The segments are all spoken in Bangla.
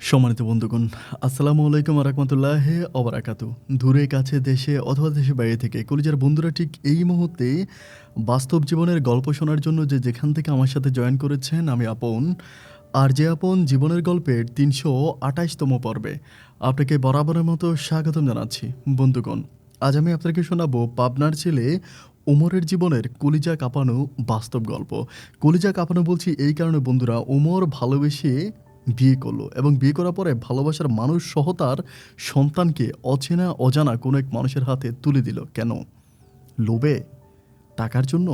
সম্মানিত বন্ধুগণ, আসসালামু আলাইকুম ওয়া রাহমাতুল্লাহি ওয়া বারাকাতুহু। দূরে কাছে দেশে অথবা দেশের বাইরে থেকে কলিজার বন্ধুরা ঠিক এই মুহূর্তে বাস্তব জীবনের গল্প শোনার জন্য যে যেখান থেকে আমার সাথে জয়েন করেছেন আমি আপন। আর যে আপন জীবনের গল্পের ৩২৮তম পর্বে আপনাকে বরাবরের মতো স্বাগতম জানাচ্ছি। বন্ধুগণ, আজ আমি আপনাকে শোনাবো পাবনার ছেলে ওমরের জীবনের কলিজা কাঁপানো বাস্তব গল্প। কলিজা কাঁপানো বলছি এই কারণে বন্ধুরা, ওমর ভালোবেসে বিয়ে করলো এবং বিয়ে করার পরে ভালোবাসার মানুষ সহ তার সন্তানকে অচেনা অজানা কোনো এক মানুষের হাতে তুলে দিল। কেন? লোভে? টাকার জন্য?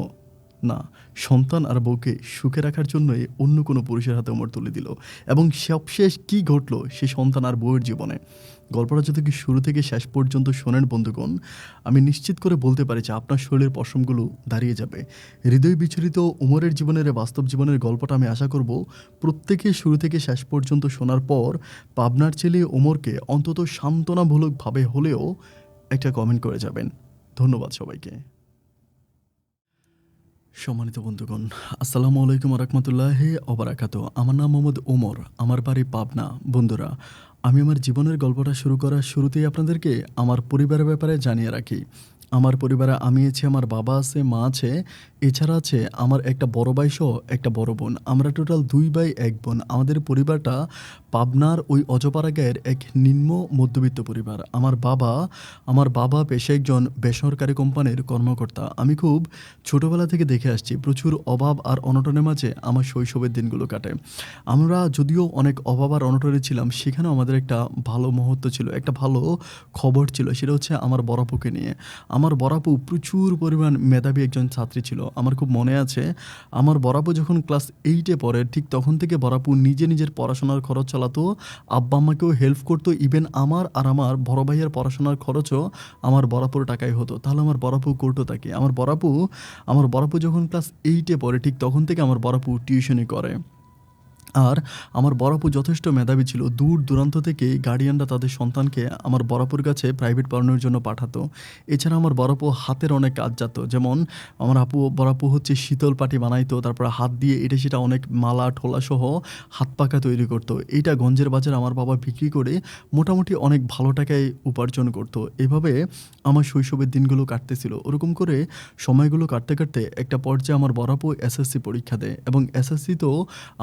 না, সন্তান আর বউকে সুখে রাখার জন্যই অন্য কোনো পুরুষের হাতে ওমর তুলে দিল। এবং সবশেষ কী ঘটলো সে সন্তান আর বউয়ের জীবনে, গল্পটা যদি কি শুরু থেকে শেষ পর্যন্ত শোনেন বন্ধুগণ, আমি নিশ্চিত করে বলতে পারি যে আপনার শরীরের পশমগুলো দাঁড়িয়ে যাবে। হৃদয় বিচলিত ওমরের জীবনের বাস্তব জীবনের গল্পটা আমি আশা করব প্রত্যেকে শুরু থেকে শেষ পর্যন্ত শোনার পর পাবনার ছেলে ওমরকে অন্তত সান্ত্বনামূলকভাবে হলেও একটা কমেন্ট করে যাবেন। ধন্যবাদ সবাইকে। সম্মানিত বন্ধুগণ, আসসালামু আলাইকুম ওয়া রাহমাতুল্লাহি ওয়া বারাকাতুহু। আমার নাম মোহাম্মদ ওমর, আমার বাড়ি পাবনা। বন্ধুরা, আমি আমার জীবনের গল্পটা শুরু করার শুরুতেই আপনাদেরকে আমার পরিবারের ব্যাপারে জানিয়ে রাখি। আমার পরিবারে আমি আছি, আমার বাবা আছে, মা আছে, এছাড়া আছে আমার একটা বড় ভাই সহ একটা বড় বোন। আমরা টোটাল 2 ভাই 1 বোন। আমাদের পরিবারটা পাবনার ওই অজপাড়া গাঁয়ের এক নিম্ন মধ্যবিত্ত পরিবার। আমার বাবা পেশায় একজন বেসরকারি কোম্পানির কর্মকর্তা। আমি খুব ছোটোবেলা থেকে দেখে আসছি প্রচুর অভাব আর অনটনের মাঝে আমার শৈশবের দিনগুলো কাটে। আমরা যদিও অনেক অভাব আর অনটনে ছিলাম, সেখানেও আমাদের একটা ভালো মুহূর্ত ছিল, একটা ভালো খবর ছিল। সেটা হচ্ছে আমার বড় আপুকে নিয়ে। আমার বড় আপু প্রচুর পরিমাণ মেধাবী একজন ছাত্রী ছিল। আমার খুব মনে আছে, আমার বড় আপু যখন ক্লাস 8-এ পড়ে ঠিক তখন থেকে বড় আপু নিজের পড়াশোনার খরচ চালাতো, আব্বা আম্মাকেও হেল্প করতো। ইভেন আমার বড় ভাইয়ের পড়াশোনার খরচও আমার বড় আপুর টাকায় হতো। তাহলে আমার বড় আপু করতো তা কি? আমার বড় আপু যখন ক্লাস 8-এ পড়ে ঠিক তখন থেকে আমার বড় আপু টিউশনি করে। আর আমার বড় আপু যথেষ্ট মেধাবী ছিল। দূর দূরান্ত থেকে গার্ডিয়ানরা তাদের সন্তানকে আমার বড় আপুর কাছে প্রাইভেট পড়ানোর জন্য পাঠাতো। এছাড়া আমার বড় আপু হাতের অনেক কাজ জানতো। যেমন বড় আপু হচ্ছে শীতল পাটি বানাইতো, তারপরে হাত দিয়ে এটা সেটা অনেক মালা ঠোলা সহ হাত পাখা তৈরি করতো। এইটা গঞ্জের বাজারে আমার বাবা বিক্রি করে মোটামুটি অনেক ভালো টাকায় উপার্জন করতো। এভাবে আমার শৈশবের দিনগুলো কাটতেছিল। ওরকম করে সময়গুলো কাটতে একটা পর্যায়ে আমার বড় আপু এসএসসি পরীক্ষা দেয় এবং এসএসসিতেও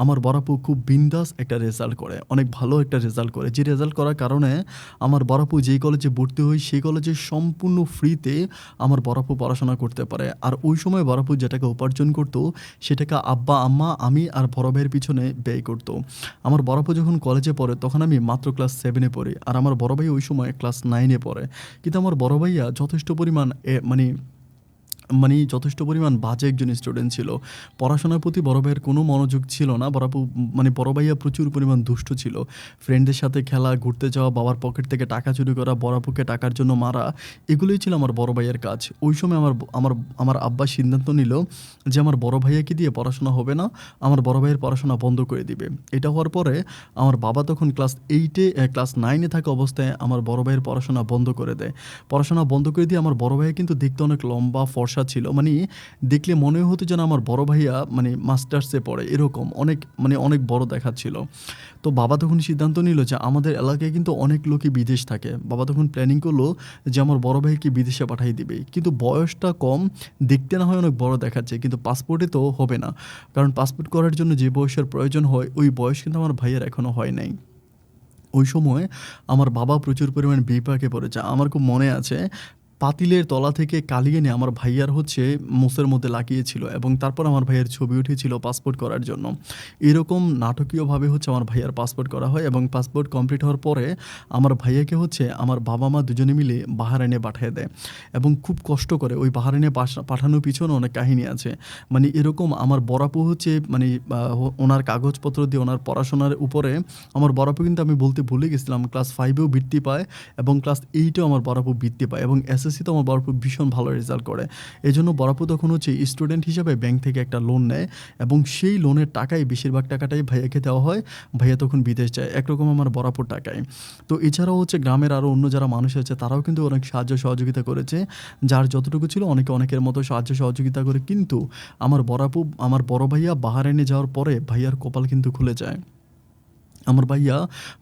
আমার বড় আপু খুব বিন্দাস একটা রেজাল্ট করে, অনেক ভালো একটা রেজাল্ট করে। যে রেজাল্ট করার কারণে আমার বড় আপু যেই কলেজে ভর্তি হই সেই কলেজে সম্পূর্ণ ফ্রিতে আমার বড় আপু পড়াশোনা করতে পারে। আর ওই সময় বড় আপু যে টাকা উপার্জন করতো সেটাকে আব্বা আম্মা আমি আর বড় ভাইয়ের পিছনে ব্যয় করতো। আমার বড় আপু যখন কলেজে পড়ে তখন আমি মাত্র ক্লাস 7-এ পড়ি, আর আমার বড় ভাই ওই সময় ক্লাস 9-এ পড়ে। কিন্তু আমার বড় ভাইয়া যথেষ্ট পরিমাণ যথেষ্ট পরিমাণ বাজে একজন স্টুডেন্ট ছিল। পড়াশোনার প্রতি বড় ভাইয়ের কোনো মনোযোগ ছিল না। বড় ভাইয়া প্রচুর পরিমাণ দুষ্ট ছিল। ফ্রেন্ডদের সাথে খেলা, ঘুরতে যাওয়া, বাবার পকেট থেকে টাকা চুরি করা, বড় আপুকে টাকার জন্য মারা, এগুলোই ছিল আমার বড় ভাইয়ের কাজ। ওই সময় আমার আব্বা সিদ্ধান্ত নিল যে আমার বড় ভাইয়াকে দিয়ে পড়াশোনা হবে না, আমার বড় ভাইয়ের পড়াশোনা বন্ধ করে দিবে। এটা হওয়ার পরে আমার বাবা তখন ক্লাস 9-এ থাকা অবস্থায় আমার বড় ভাইয়ের পড়াশোনা বন্ধ করে দেয়। পড়াশোনা বন্ধ করে দিয়ে আমার বড় ভাইয়া কিন্তু দেখতে অনেক লম্বা ফর্সা ছিল। দেখলে মনে হতো যেন আমার বড় ভাইয়া মাস্টার্সে পড়ে, এরকম অনেক বড় দেখাচ্ছিল। তো বাবা তখন সিদ্ধান্ত নিল যে আমাদের এলাকায় কিন্তু অনেক লোকই বিদেশ থাকে। বাবা তখন প্ল্যানিং করলো যে আমার বড় ভাইকে বিদেশে পাঠিয়ে দিবে। কিন্তু বয়সটা কম, দেখতে না হয় অনেক বড় দেখাচ্ছে, কিন্তু পাসপোর্টে তো হবে না। কারণ পাসপোর্ট করার জন্য যে বয়সের প্রয়োজন হয় ওই বয়স কিন্তু আমার ভাইয়ের এখনও হয় নাই। ওই সময় আমার বাবা প্রচুর পরিমাণ বিপাকে পড়েছে। আমার খুব মনে আছে, পাতিলের তলা থেকে কালি এনে আমার ভাইয়ার মোষের মধ্যে লাগিয়েছিল এবং তারপর আমার ভাইয়ের ছবি উঠেছিল পাসপোর্ট করার জন্য। এরকম নাটকীয়ভাবে আমার ভাইয়ার পাসপোর্ট করা হয় এবং পাসপোর্ট কমপ্লিট হওয়ার পরে আমার ভাইয়াকে আমার বাবা মা দুজনে মিলে বাহরাইনে পাঠিয়ে দেয় এবং খুব কষ্ট করে ওই বাহরাইনে পাঠানোর পিছনে অনেক কাহিনী আছে। এরকম আমার বড় আপু ওনার কাগজপত্র দিয়ে ওনার পড়াশোনার উপরে আমার বড় আপু, কিন্তু আমি বলতে ভুলে গেছিলাম, ক্লাস 5-এও বৃত্তি পায় এবং ক্লাস 8-এও আমার বড় আপু বৃত্তি পায় এবং এসএসসিতে আমার বড় আপু ভীষণ ভালো রেজাল্ট করে। এই জন্য বড় আপু তখন স্টুডেন্ট হিসাবে ব্যাংক থেকে একটা লোন নেয় এবং সেই লোনের টাকায় বেশিরভাগ টাকাটাই ভাইয়াকে দেওয়া হয়। ভাইয়া তখন বিদেশ যায় একরকম আমার বড় আপুর টাকায়। তো এছাড়াও গ্রামের আরও অন্য যারা মানুষ আছে তারাও কিন্তু অনেক সাহায্য সহযোগিতা করেছে। যার যতটুকু ছিল অনেকের মতো সাহায্য সহযোগিতা করে। কিন্তু আমার বড় ভাইয়া বাহরাইনে যাওয়ার পরে ভাইয়ার কপাল কিন্তু খুলে যায়। আমার ভাইয়া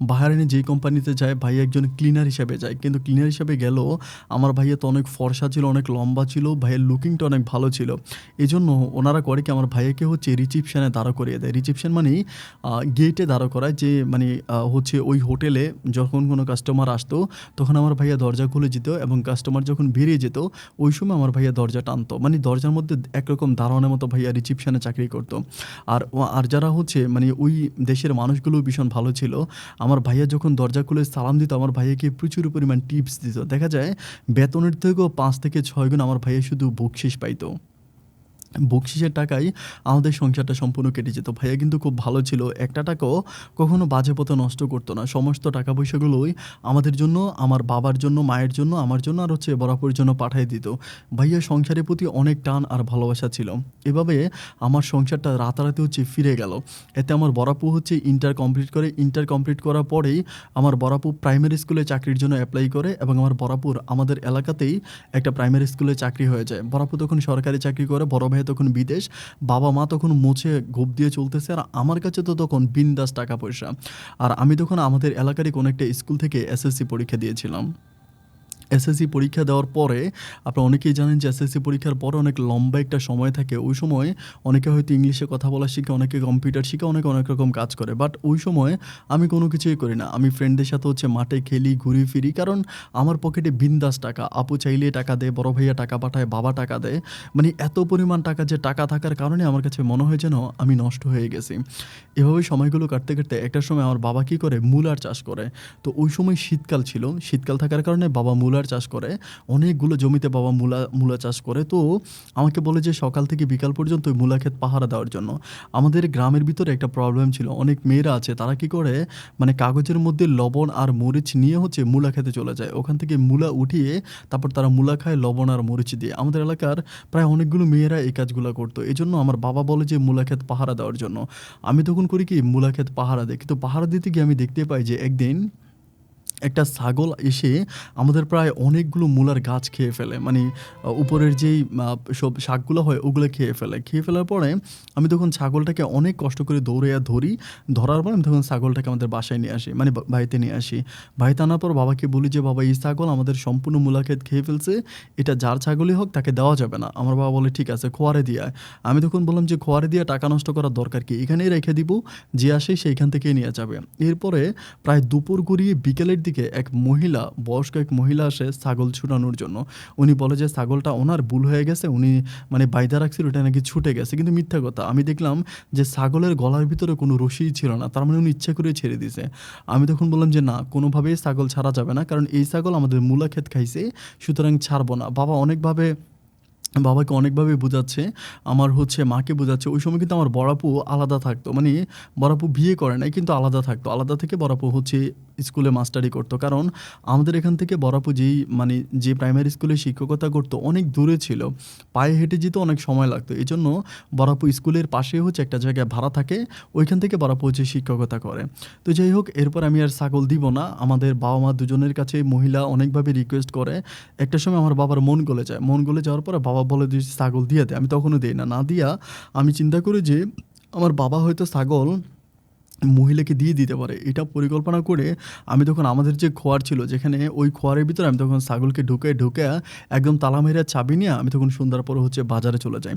বাহারাইনে যেই কোম্পানিতে যায়, ভাইয়া একজন ক্লিনার হিসেবে যায়। কিন্তু ক্লিনার হিসেবে গেলেও আমার ভাইয়া তো অনেক ফর্সা ছিল, অনেক লম্বা ছিল, ভাইয়ের লুকিংটা অনেক ভালো ছিল। এজন্য ওনারা করে কি আমার ভাইয়াকে হচ্ছে রিসিপশনে দাঁড় করিয়ে দেয়। রিসিপশন মানেই গেটে দাঁড় করায়, যে মানে হচ্ছে ওই হোটেলে যখন কোনো কাস্টমার আসতো তখন আমার ভাইয়া দরজা খুলে যেত, এবং কাস্টমার যখন বেরিয়ে যেত ওই সময় আমার ভাইয়া দরজা টানতো। মানে দরজার মধ্যে একরকম দারোয়ানের মতো ভাইয়া রিসিপশনে চাকরি করতো। আর যারা হচ্ছে মানে ওই দেশের মানুষগুলো ভীষণ ভালো ছিল। আমার ভাইয়া যখন দরজা খুলে সালাম দিত, আমার ভাইয়াকে প্রচুর পরিমাণ টিপস দিত। দেখা যায় বেতনের থেকেও ৫ থেকে ৬ গুণ আমার ভাইয়া শুধু বকশিশ পাইতো। বকশিসের টাকায় আমাদের সংসারটা সম্পূর্ণ কেটে যেত। ভাইয়া কিন্তু খুব ভালো ছিল। একটা টাকাও কখনো বাজে পথে নষ্ট করতো না। সমস্ত টাকা পয়সাগুলোই আমাদের জন্য, আমার বাবার জন্য, মায়ের জন্য, আমার জন্য আর হচ্ছে বরাবরের জন্য পাঠায় দিত। ভাইয়া সংসারের প্রতি অনেক টান আর ভালোবাসা ছিল। এভাবে আমার সংসারটা রাতারাতি হচ্ছে ফিরে গেল। এতে আমার বড় আপু হচ্ছে ইন্টার কমপ্লিট করে। ইন্টার কমপ্লিট করার পরেই আমার বড় আপু প্রাইমারি স্কুলে চাকরির জন্য এপ্লাই করে, এবং আমার বড় আপুর আমাদের এলাকাতেই একটা প্রাইমারি স্কুলে চাকরি হয়ে যায়। বড় আপু তখন সরকারি চাকরি করে, বড় ভাই তখন বিদেশ, বাবা-মা তখন মুছে গোঁফ দিয়ে চলতেছে, আর আমার কাছে তো তখন বিন্দাস টাকা পয়সা। আর আমি তখন আমাদের এলাকারই কোনো একটা স্কুল থেকে এসএসসি পরীক্ষা দিয়েছিলাম। এসএসসি পরীক্ষা দেওয়ার পরে আপনারা অনেকেই জানেন যে এসএসসি পরীক্ষার পরে অনেক লম্বা একটা সময় থাকে। ওই সময় অনেকে হয়তো ইংলিশে কথা বলা শিখে, অনেকে কম্পিউটার শিখে, অনেকে অনেক রকম কাজ করে। বাট ওই সময় আমি কোনো কিছুই করি না। আমি ফ্রেন্ডদের সাথে হচ্ছে মাঠে খেলি, ঘুরি ফিরি, কারণ আমার পকেটে বিন্দাস টাকা। আপু চাইলে টাকা দেয়, বড় ভাইয়া টাকা পাঠায়, বাবা টাকা দেয়। মানে এত পরিমাণ টাকা, যে টাকা থাকার কারণে আমার কাছে মনে হয় যেন আমি নষ্ট হয়ে গেছি। এভাবে সময়গুলো কাটতে কাটতে একটা সময় আমার বাবা কী করে, মূলার চাষ করে। তো ওই সময় শীতকাল ছিল। শীতকাল থাকার কারণে বাবা মূলার চাষ করে। অনেকগুলো জমিতে বাবা মূলা চাষ করে। তো আমাকে বলে যে সকাল থেকে বিকাল পর্যন্ত ওই মূলা ক্ষেত পাহারা দেওয়ার জন্য। আমাদের গ্রামের ভিতরে একটা প্রবলেম ছিল। অনেক মেয়েরা আছে, তারা কি করে মানে কাগজের মধ্যে লবণ আর মরিচ নিয়ে হচ্ছে মূলা খেতে চলে যায়। ওখান থেকে মূলা উঠিয়ে তারপর তারা মূলা খায় লবণ আর মরিচ দিয়ে। আমাদের এলাকার প্রায় অনেকগুলো মেয়েরা এই কাজগুলো করতো। এজন্য আমার বাবা বলে যে মূলা ক্ষেত পাহারা দেওয়ার জন্য। আমি তখন করি কি, মূলা ক্ষেত পাহারা দেই। কিন্তু পাহারা দিতে গিয়ে আমি দেখতে পাই যে একদিন একটা ছাগল এসে আমাদের প্রায় অনেকগুলো মূলার গাছ খেয়ে ফেলে। মানে উপরের যেই সব শাকগুলো হয় ওগুলো খেয়ে ফেলে। খেয়ে ফেলার পরে আমি তখন ছাগলটাকে অনেক কষ্ট করে দৌড়াইয়া ধরি। ধরার পর আমি তখন ছাগলটাকে আমাদের বাসায় নিয়ে আসি, মানে বাড়িতে নিয়ে আসি। বাড়িতে আনার পর বাবাকে বলি যে, বাবা এই ছাগল আমাদের সম্পূর্ণ মূলা ক্ষেত খেয়ে ফেলছে, এটা যার ছাগলই হোক তাকে দেওয়া যাবে না। আমার বাবা বলে ঠিক আছে, খোয়ারে দিয়ে আয়। আমি তখন বললাম যে খোয়ারে দিয়ে টাকা নষ্ট করার দরকার কি, এখানেই রেখে দিব, যে আসে সেইখান থেকেই নিয়ে যাবে। এরপরে প্রায় দুপুর গড়িয়ে বিকেলের দিকে এক মহিলা, বয়স্ক এক মহিলা আসে ছাগল ছুটানোর জন্য। উনি বলে যে ছাগলটা ওনার ভুল হয়ে গেছে, উনি মানে বাইধা রাখছিল, ওটা নাকি ছুটে গেছে। কিন্তু মিথ্যা কথা। আমি দেখলাম যে ছাগলের গলার ভিতরে কোনো রশিই ছিল না, তার মানে উনি ইচ্ছা করে ছেড়ে দিছে। আমি তখন বললাম যে না, কোনোভাবেই ছাগল ছাড়া যাবে না, কারণ এই ছাগল আমাদের মূলা ক্ষেত খাইছে, সুতরাং ছাড়বো না। বাবাকে অনেকভাবে বোঝাচ্ছে, আমার হচ্ছে মাকে বোঝাচ্ছে। ওই সময় কিন্তু আমার বড় আপু আলাদা থাকতো। মানে বড় আপু বিয়ে করে নাই, কিন্তু আলাদা থাকতো। আলাদা থেকে বড় আপু হচ্ছে স্কুলে মাস্টারি করতো। কারণ আমাদের এখান থেকে বড় আপু মানে যে প্রাইমারি স্কুলে শিক্ষকতা করতো অনেক দূরে ছিল, পায়ে হেঁটে যেতে অনেক সময় লাগতো। এই জন্য বড় আপু স্কুলের পাশে হচ্ছে একটা জায়গায় ভাড়া থাকে, ওইখান থেকে বড় আপু হচ্ছে শিক্ষকতা করে। তো যাই হোক, এরপর আমি আর ছাগল দিব না। আমাদের বাবা মা দুজনের কাছে মহিলা অনেকভাবে রিকোয়েস্ট করে। একটা সময় আমার বাবার মন গলে যায়। মন গলে যাওয়ার পরে বাবা বলে যে ছাগল দিয়ে দে। আমি তখনও দিই না। না দিয়া আমি চিন্তা করি যে আমার বাবা হয়তো ছাগল মহিলাকে দিয়ে দিতে পারে। এটা পরিকল্পনা করে আমি তখন আমাদের যে খোয়ার ছিল, যেখানে ওই খোয়ারের ভিতরে আমি তখন ছাগলকে ঢুকে একদম তালা মেরে চাবি নিয়ে আমি তখন সন্ধ্যার পর হচ্ছে বাজারে চলে যাই।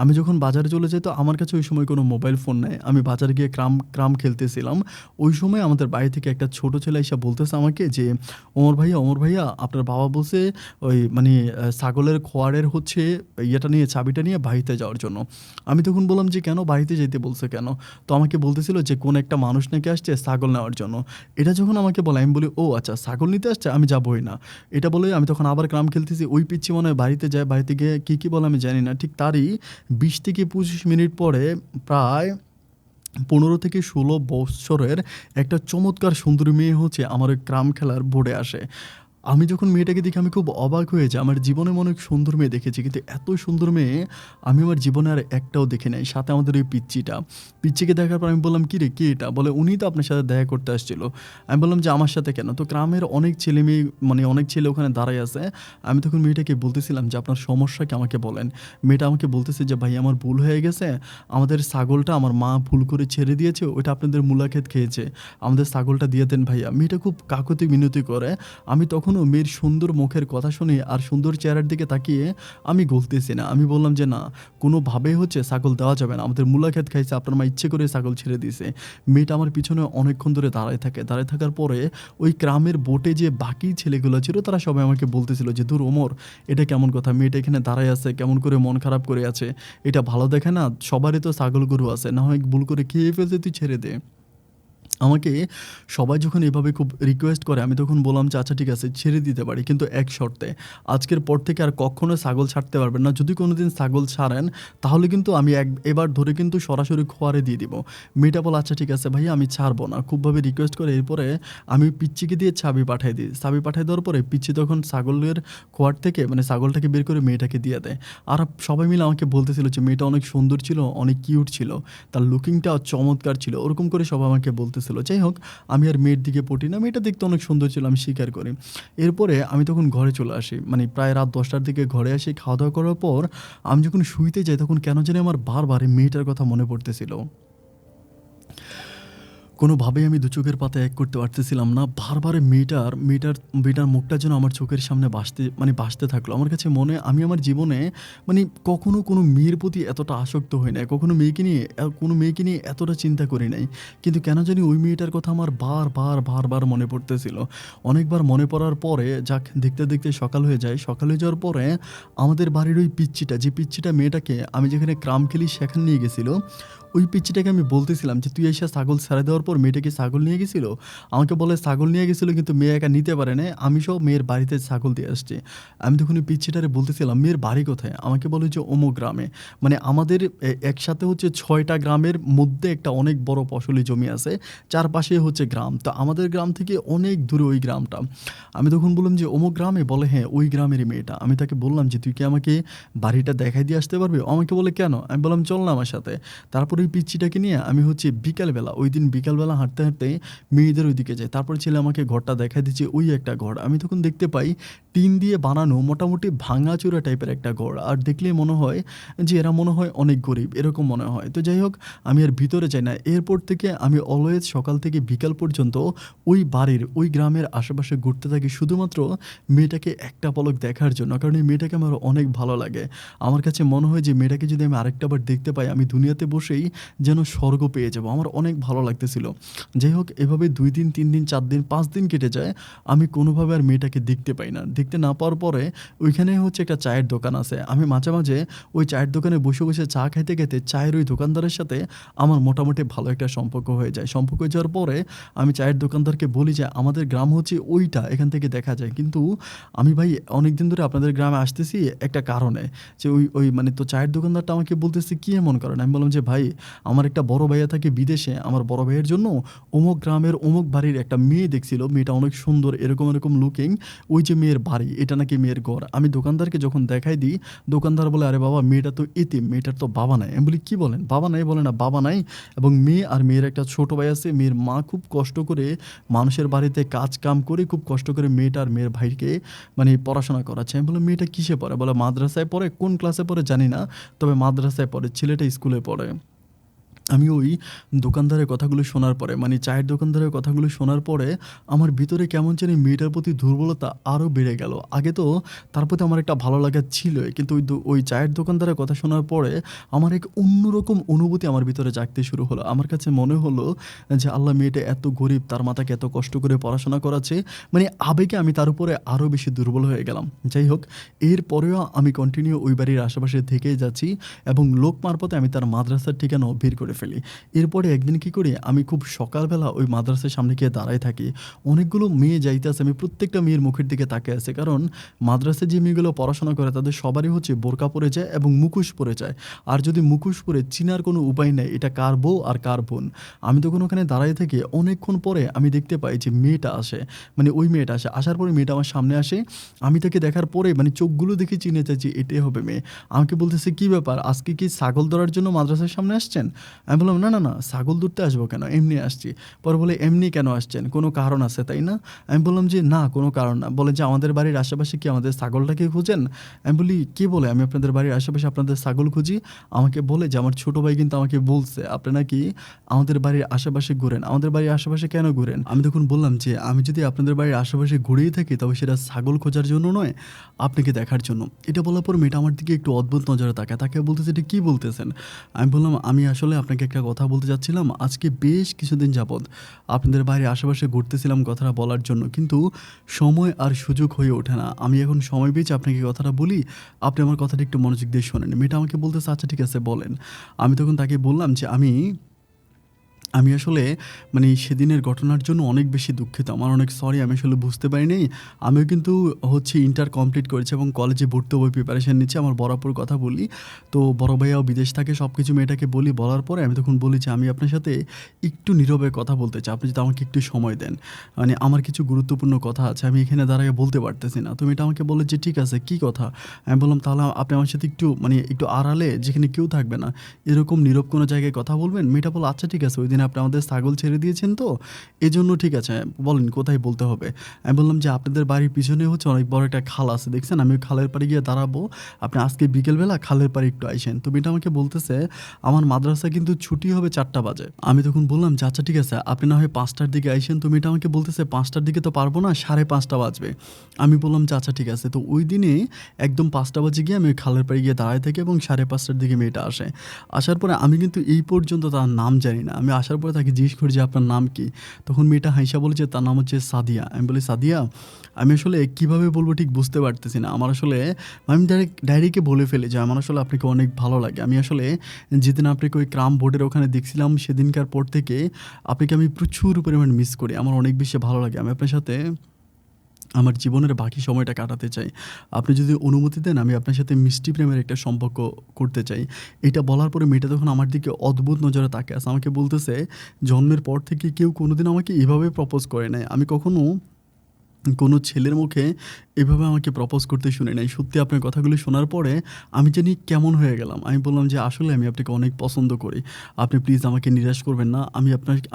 আমি যখন বাজারে চলে যাই, তো আমার কাছে ওই সময় কোনো মোবাইল ফোন নেই। আমি বাজারে গিয়ে ক্রাম খেলতেছিলাম। ওই সময় আমাদের বাড়ি থেকে একটা ছোট ছেলে এসে বলতেছে আমাকে যে, ওমর ভাইয়া আপনার বাবা বলছে ওই মানে ছাগলের খোয়ারের হচ্ছে ইয়েটা নিয়ে, চাবিটা নিয়ে বাড়িতে যাওয়ার জন্য। আমি তখন বললাম যে কেন, বাড়িতে যেতে বলছে কেন? তো আমাকে বলতেছিল যে কোন একটা মানুষ নাকি আসছে ছাগল নেওয়ার জন্য। এটা যখন আমাকে বলে, আমি বলি ও আচ্ছা, ছাগল নিতে আসছে, আমি যাবোই না। এটা বলে আমি তখন আবার ক্রাম খেলতেছি। ওই পিচ্ছি মনে হয় বাড়িতে যায়। বাড়িতে গিয়ে কী বলে আমি জানি না। ঠিক তারই ২০ থেকে ২৫ মিনিট পরে প্রায় ১৫ থেকে ১৬ বৎসরের একটা চমৎকার সুন্দরী মেয়ে হচ্ছে আমার ওই ক্রাম খেলার বোর্ডে আসে। আমি যখন মেয়েটাকে দেখি আমি খুব অবাক হয়ে যাই। আমার জীবনে মনে হয় সুন্দর মেয়ে দেখেছি। কিন্তু এত সুন্দর মেয়ে আমি আমার জীবনে আর একটাও দেখি নাই। সাথে আমাদের ওই পিচ্চিটা। পিচ্চিকে দেখার পর আমি বললাম, "কিরে কে এটা?" বলে, "উনিই তো আপনার সাথে দেখা করতে আসছিল।" আমি বললাম যে, "আমার সাথে কেন?" তো গ্রামের অনেক ছেলে-মেয়ে মানে অনেক ছেলে ওখানে দাঁড়ায় আছে। আমি তখন মেয়েটাকে বলতেছিলাম যে, "আপনার সমস্যা কি আমাকে বলেন।" মেয়েটা আমাকে বলতেছে যে, "ভাই আমার ভুল হয়ে গেছে। আমাদের ছাগলটা আমার মা ভুল করে ছেড়ে দিয়েছে। ওইটা আপনাদের মূলা ক্ষেত খেয়েছে। আমাদের ছাগলটা দিয়ে দেন ভাইয়া।" মেয়েটা খুব কাকুতি মিনতি করে। আমি তখনও মেয়ের সুন্দর মুখের কথা শুনে আর সুন্দর চেহারার দিকে তাকিয়ে আমি গলতেছি না। আমি বললাম যে, "না, কোনোভাবেই হচ্ছে ছাগল দেওয়া যাবে না। আমাদের মূলা ক্ষেত খাইছে, আপনার মা ইচ্ছে করে ছাগল ছেড়ে দিছে।" মেয়েটা আমার পিছনে অনেকক্ষণ ধরে দাঁড়ায় থাকে। দাঁড়ায় থাকার পরে ওই গ্রামের বোটে যে বাকি ছেলেগুলো ছিল তারা সবাই আমাকে বলতেছিল যে, "ধুর ওমর, এটা কেমন কথা? মেয়েটা এখানে দাঁড়ায় আছে, কেমন করে মন খারাপ করে আছে। এটা ভালো দেখে না? সবারই তো ছাগল গরু আছে। না হয় ভুল করে খেয়ে ফেলছে, তুই ছেড়ে দে।" আমাকে সবাই যখন এভাবে খুব রিকোয়েস্ট করে আমি তখন বললাম যে, "আচ্ছা ঠিক আছে ছেড়ে দিতে পারি। কিন্তু এক শর্তে। আজকের পর থেকে আর কখনো ছাগল ছাড়তে পারবেন না। যদি কোনোদিন ছাগল ছাড়েন তাহলে কিন্তু আমি এবার ধরে কিন্তু সরাসরি খোয়ারে দিয়ে দিব।" মেয়েটা বলে, "আচ্ছা ঠিক আছে ভাইয়া আমি ছাড়বো না।" খুবভাবে রিকোয়েস্ট করে এরপরে আমি পিচ্চিকে দিয়ে চাবি পাঠাই দিই। চাবি পাঠাই দেওয়ার পরে পিচ্চি তখন ছাগলের খোয়ার থেকে মানে ছাগলটাকে বের করে মেয়েটাকে দিয়ে দেয়। আর সবাই মিলে আমাকে বলতেছিল যে মেয়েটা অনেক সুন্দর ছিল, অনেক কিউট ছিল। তার লুকিংটাও চমৎকার ছিল। ওরকম করে সবাই আমাকে বলতেছিল। যাই হোক আমি আর মেয়ের দিকে পটি না। মেয়েটা দেখতে অনেক সুন্দর ছিল, আমি স্বীকার করি। এরপরে আমি তখন ঘরে চলে আসি। মানে প্রায় রাত ১০টার দিকে ঘরে আসি। খাওয়া-দাওয়া করার পর আমি যখন শুইতে যাই তখন কেন জানি আমার বারবার এই মেয়েটার কথা মনে পড়তেছিল। কোনোভাবেই আমি দু চোখের পাতা এক করতে পারতেছিলাম না। বারবার মেয়েটার মুখটা যেন আমার চোখের সামনে ভাসতে থাকলো। আমার কাছে আমি আমার জীবনে মানে কখনো কোনো মেয়ের প্রতি এতটা আসক্ত হই নাই। কখনো কোনো মেয়েকে নিয়ে এতটা চিন্তা করি নাই। কিন্তু কেন জানি ওই মেয়েটার কথা আমার বারবার মনে পড়তেছিল। অনেকবার মনে পড়ার পরে যাক দেখতে, দেখতে সকাল হয়ে যায়। সকাল হয়ে যাওয়ার পরে আমাদের বাড়ির ওই পিচ্চিটা, যে পিচ্চিটা মেয়েটাকে আমি যেখানে ক্রাম খেলি সেখানে নিয়ে গেছিল, ওই পিচ্চিটাকে আমি বলতেছিলাম যে, "তুই এসে ছাগল ছেড়ে দেওয়ার পর মেয়েটা কি ছাগল নিয়ে গেছিল?" আমাকে বলে, "ছাগল নিয়ে গেছিল কিন্তু মেয়ে একা নিতে পারে নাই। আমি সহ মেয়ের বাড়িতে ছাগল দিয়ে আসছি।" আমি তখন ওই পিচ্চিটারে বলতেছিলাম, "মেয়ের বাড়ি কোথায়?" আমাকে বলে যে, "অমুক গ্রামে।" মানে আমাদের একসাথে হচ্ছে ৬ টা গ্রামের মধ্যে একটা অনেক বড় ফসলি জমি আছে। চারপাশে হচ্ছে গ্রাম। তো আমাদের গ্রাম থেকে অনেক দূরে ওই গ্রামটা। আমি তখন বললাম যে, "অমুক গ্রামে?" বলে, "হ্যাঁ, ওই গ্রামেরই মেয়েটা।" আমি তাকে বললাম যে, "তুই কি আমাকে বাড়িটা দেখায় দিয়ে আসতে পারবি?" ও আমাকে বলে, "কেন?" আমি বললাম, "চল না আমার সাথে।" তারপর ওই পিচ্চিটাকে নিয়ে আমি হচ্ছে ঐদিন বিকালবেলা হাঁটতে মেয়েদের ওইদিকে যাই। তারপরে ছেলে আমাকে ঘরটা দেখায় দিচ্ছে, ওই একটা ঘর। আমি তখন দেখতে পাই টিন দিয়ে বানানো মোটামুটি ভাঙাচোরা টাইপের একটা ঘর। আর দেখলেই মনে হয় যে এরা মনে হয় অনেক গরিব, এরকম মনে হয়। তো যাই হোক আমি আর ভিতরে যাই না। এরপর থেকে আমি অলওয়েজ সকাল থেকে বিকাল পর্যন্ত ওই গ্রামের আশেপাশে ঘুরতে থাকি শুধুমাত্র মেয়েটাকে একটা পলক দেখার জন্য। কারণ এই মেয়েটাকে আমার অনেক ভালো লাগে। আমার কাছে মনে হয় যে মেয়েটাকে যদি আমি আরেকটাবার দেখতে পাই আমি দুনিয়াতে বসেই যেন স্বর্গ পেয়ে যাবো। আমার অনেক ভালো লাগতেছিল। যাই হোক এভাবে ২ দিন, ৩ দিন, ৪ দিন, ৫ দিন কেটে যায়। আমি কোনোভাবে আর মেয়েটাকে দেখতে পাই না। দেখতে না পাওয়ার পরে ওইখানে হচ্ছে একটা চায়ের দোকান আছে। আমি মাঝে ওই চায়ের দোকানে বসে চা খাইতে চায়ের ওই দোকানদারের সাথে আমার মোটামুটি ভালো একটা সম্পর্ক হয়ে যায়। সম্পর্ক হয়ে যাওয়ার পরে আমি চায়ের দোকানদারকে বলি যে, "আমাদের গ্রাম হচ্ছে ওইটা, এখান থেকে দেখা যায়। কিন্তু আমি ভাই অনেকদিন ধরে আপনাদের গ্রামে আসতেছি একটা কারণে।" যে ওই মানে তো চায়ের দোকানদারটা আমাকে বলতেছে, "কি এমন কারণ?" আমি বললাম যে, "ভাই আমার একটা বড় ভাইয়া থাকে বিদেশে। আমার বড় ভাইয়ের জন্য অমুক গ্রামের অমুক বাড়ির একটা মেয়ে দেখছিল। মেয়েটা অনেক সুন্দর এরকম লুকিং। ওই যে মেয়ের বাড়ি, এটা নাকি মেয়ের ঘর।" আমি দোকানদারকে যখন দেখাই দিই, দোকানদার বলে, "আরে বাবা মেয়েটা তো এতিম, মেয়েটার তো বাবা নাই।" আমি বলি, "কি বলেন? বাবা নাই?" বলে, "না বাবা নাই এবং মেয়ে আর মেয়ের একটা ছোট ভাই আছে। মেয়ের মা খুব কষ্ট করে মানুষের বাড়িতে কাজ-কাম করে খুব কষ্ট করে মেয়েটা আর মেয়ের ভাইকে মানে পড়াশোনা করাচ্ছে।" আমি বললাম, "মেয়েটা কিসে পড়ে?" বলে, "মাদ্রাসায় পড়ে। কোন ক্লাসে পড়ে জানি না। তবে মাদ্রাসায় পড়ে। ছেলেটা স্কুলে পড়ে।" আমি ওই দোকানদারের কথাগুলো শোনার পরে মানে চায়ের দোকানদারের কথাগুলো শোনার পরে আমার ভিতরে কেমন জানি মেয়েটার প্রতি দুর্বলতা আরও বেড়ে গেল। আগে তো তার প্রতি আমার একটা ভালো লাগা ছিলই। কিন্তু ওই চায়ের দোকানদারের কথা শোনার পরে আমার এক অন্যরকম অনুভূতি আমার ভিতরে জাগতে শুরু হলো। আমার কাছে মনে হলো যে আল্লাহ মেয়েটা এত গরিব, তার মাতাকে এত কষ্ট করে পড়াশোনা করাচ্ছে। মানে আবেগে আমি তার উপরে আরও বেশি দুর্বল হয়ে গেলাম। যাই হোক এরপরেও আমি কন্টিনিউ ওই বাড়ির আশেপাশে থেকেই যাচ্ছি এবং লোক মারফতে আমি তার মাদ্রাসার ঠিকানাও বের করে ফেলি। এরপরে একদিন কি করি, আমি খুব সকালবেলা ওই মাদ্রাসার সামনে গিয়ে দাঁড়ায় থাকি। অনেকগুলো মেয়ে যাইতেছে, আমি প্রত্যেকটা মেয়ের মুখের দিকে তাকিয়ে আছি। কারণ মাদ্রাসায় যে মেয়েগুলো পড়াশোনা করে তাদের সবারই হচ্ছে বোরকা পরে যায় এবং মুখোশ পরে যায়। আর যদি মুখোশ পরে চিনার কোনো উপায় নেই এটা কার বউ আর কার বোন। আমি তখন ওখানে দাঁড়ায় থেকে অনেকক্ষণ পরে আমি দেখতে পাই যে মেয়েটা আসে, মানে ওই মেয়েটা আসে। আসার পরে মেয়েটা আমার সামনে আসে। আমি তাকে দেখার পরে মানে চোখগুলো দেখে চিনে যাই যে এটাই হবে মেয়ে। আমাকে বলতেছে, "কি ব্যাপার? আজকে কি ছাগল ধরার জন্য মাদ্রাসার সামনে আসছেন?" আমি বললাম, "না, না, না, ছাগল ধরতে আসবো কেন? এমনি আসছি।" পরে বলে, "এমনি কেন আসছেন? কোনো কারণ আছে, তাই না?" আমি বললাম যে, "না, কোনো কারণ না।" বলে যে, "আমাদের বাড়ির আশেপাশে কি আমাদের ছাগলটাকে খুঁজেন?" আমি বলি, "কে বলে আমি আপনাদের বাড়ির আশেপাশে আপনাদের ছাগল খুঁজি?" আমাকে বলে যে, "আমার ছোট ভাই কিন্তু আমাকে বলছে আপনি নাকি আমাদের বাড়ির আশেপাশে ঘুরেন। আমাদের বাড়ির আশেপাশে কেন ঘুরেন?" আমি তখন বললাম যে, "আমি যদি আপনাদের বাড়ির আশেপাশে ঘুরেই থাকি তবে সেটা ছাগল খোঁজার জন্য নয়, আপনাকে দেখার জন্য।" এটা বলার পর মেয়েটা আমার দিকে একটু অদ্ভুত নজরে তাকায়। তাকিয়ে বলতেছে, "এটা কি বলতেছেন?" আমি বললাম, "আমি আসলে আপনাকে একটা কথা বলতে চাচ্ছিলাম। আজকে বেশ কিছুদিন যাবৎ আপনাদের বাড়ির আশেপাশে ঘুরতেছিলাম কথাটা বলার জন্য। কিন্তু সময় আর সুযোগ হয়ে ওঠে না। আমি এখন সময় পেয়েছি আপনাকে কথাটা বলি। আপনি আমার কথাটা একটু মনোযোগ দিয়ে শোনেন।" মেয়েটা আমাকে বলতেছে, "আচ্ছা ঠিক আছে বলেন।" আমি তখন তাকে বললাম যে, আমি আসলে মানে সেদিনের ঘটনার জন্য অনেক বেশি দুঃখিত। আমার অনেক সরি, আমি আসলে বুঝতে পারিনি। আমিও কিন্তু হচ্ছে ইন্টার কমপ্লিট করেছি এবং কলেজে ভর্তি হবো প্রিপারেশন নিচ্ছি। আমার বড় আপুর কথা বলি। তো বড় ভাইয়াও বিদেশ থাকে, সবকিছু মেয়েটাকে বলি। বলার পরে আমি তখন বলি যে, "আমি আপনার সাথে একটু নীরবে কথা বলতে চাই। আপনি যদি আমাকে একটু সময় দেন। মানে আমার কিছু গুরুত্বপূর্ণ কথা আছে। আমি এখানে দাঁড়াইয়া বলতে পারতেছি না।" তো মেয়েটা আমাকে বলে যে, "ঠিক আছে, কী কথা?" আমি বললাম, "তাহলে আপনি আমার সাথে একটু মানে একটু আড়ালে যেখানে কেউ থাকবে না, এরকম নীরব কোনো জায়গায় কথা বলবেন?" মেয়েটা বলল, "আচ্ছা ঠিক আছে, ওইদিন আপনি আমাদের ছাগল ছেড়ে দিয়েছেন তো, এজন্য ঠিক আছে। বলেন কোথায় বলতে হবে?" আমি বললাম যে, "আপনাদের বাড়ির পিছনে হচ্ছে অনেক বড় একটা খাল আছে, দেখছেন? আমি ওই খালের পাড়ে গিয়ে দাঁড়াবো। আপনি আজকে বিকেলবেলা খালের পাড়ে একটু আইসেন।" তো মেয়েটা আমাকে বলতেছে, "আমার মাদ্রাসা কিন্তু ছুটি হবে ৪টা বাজে।" আমি তখন বললাম যে, "আচ্ছা ঠিক আছে, আপনি না হয় ৫টার দিকে আইসেন।" তো মেয়েটা আমাকে বলতেছে, "৫টার দিকে তো পারবো না, ৫:৩০ বাজবে।" আমি বললাম যে, "আচ্ছা ঠিক আছে।" তো ওই দিনে একদম ৫টা বাজে গিয়ে আমি ওই খালের পাড়ে গিয়ে দাঁড়ায় থাকি এবং ৫:৩০টার দিকে মেয়েটা আসে। আসার পরে আমি কিন্তু এই পর্যন্ত তার নাম জানি না। আমি আসার পরে তাকে জিজ্ঞেস করি যে, "আপনার নাম কি?" তখন মেয়েটা হাইসা বলে যে, "তার নাম হচ্ছে সাদিয়া।" আমি বলি, "সাদিয়া, আমি আসলে কিভাবে বলবো ঠিক বুঝতে পারতেছি না। আমার আসলে" আমি ডাইরেক্টই বলে ফেলি যে, "আমার আসলে আপনাকে অনেক ভালো লাগে। আমি আসলে যেদিন আপনাকে ওই ক্রাম বোর্ডের ওখানে দেখছিলাম সেদিনকার পর থেকে আপনাকে আমি প্রচুর পরিমাণ মিস করি। আমার অনেক বেশি ভালো লাগে। আমি আপনার সাথে আমার জীবনের বাকি সময়টা কাটাতে চাই। আপনি যদি অনুমতি দেন আমি আপনার সাথে মিষ্টি প্রেমের একটা সম্পর্ক করতে চাই।" এটা বলার পরে মেয়েটা তখন আমার দিকে অদ্ভুত নজরে তাকিয়ে আছে। আমাকে বলতেছে, "জন্মের পর থেকে কেউ কোনোদিন আমাকে এভাবে প্রপোজ করে নাই। আমি কখনো কোনো ছেলের মুখে এভাবে আমাকে প্রপোজ করতে শুনি নাই। সত্যি আপনার কথাগুলো শোনার পরে আমি জানি কেমন হয়ে গেলাম। আমি বললাম যে, "আসলে আমি আপনাকে অনেক পছন্দ করি। আপনি প্লিজ আমাকে নিরাশ করবেন না।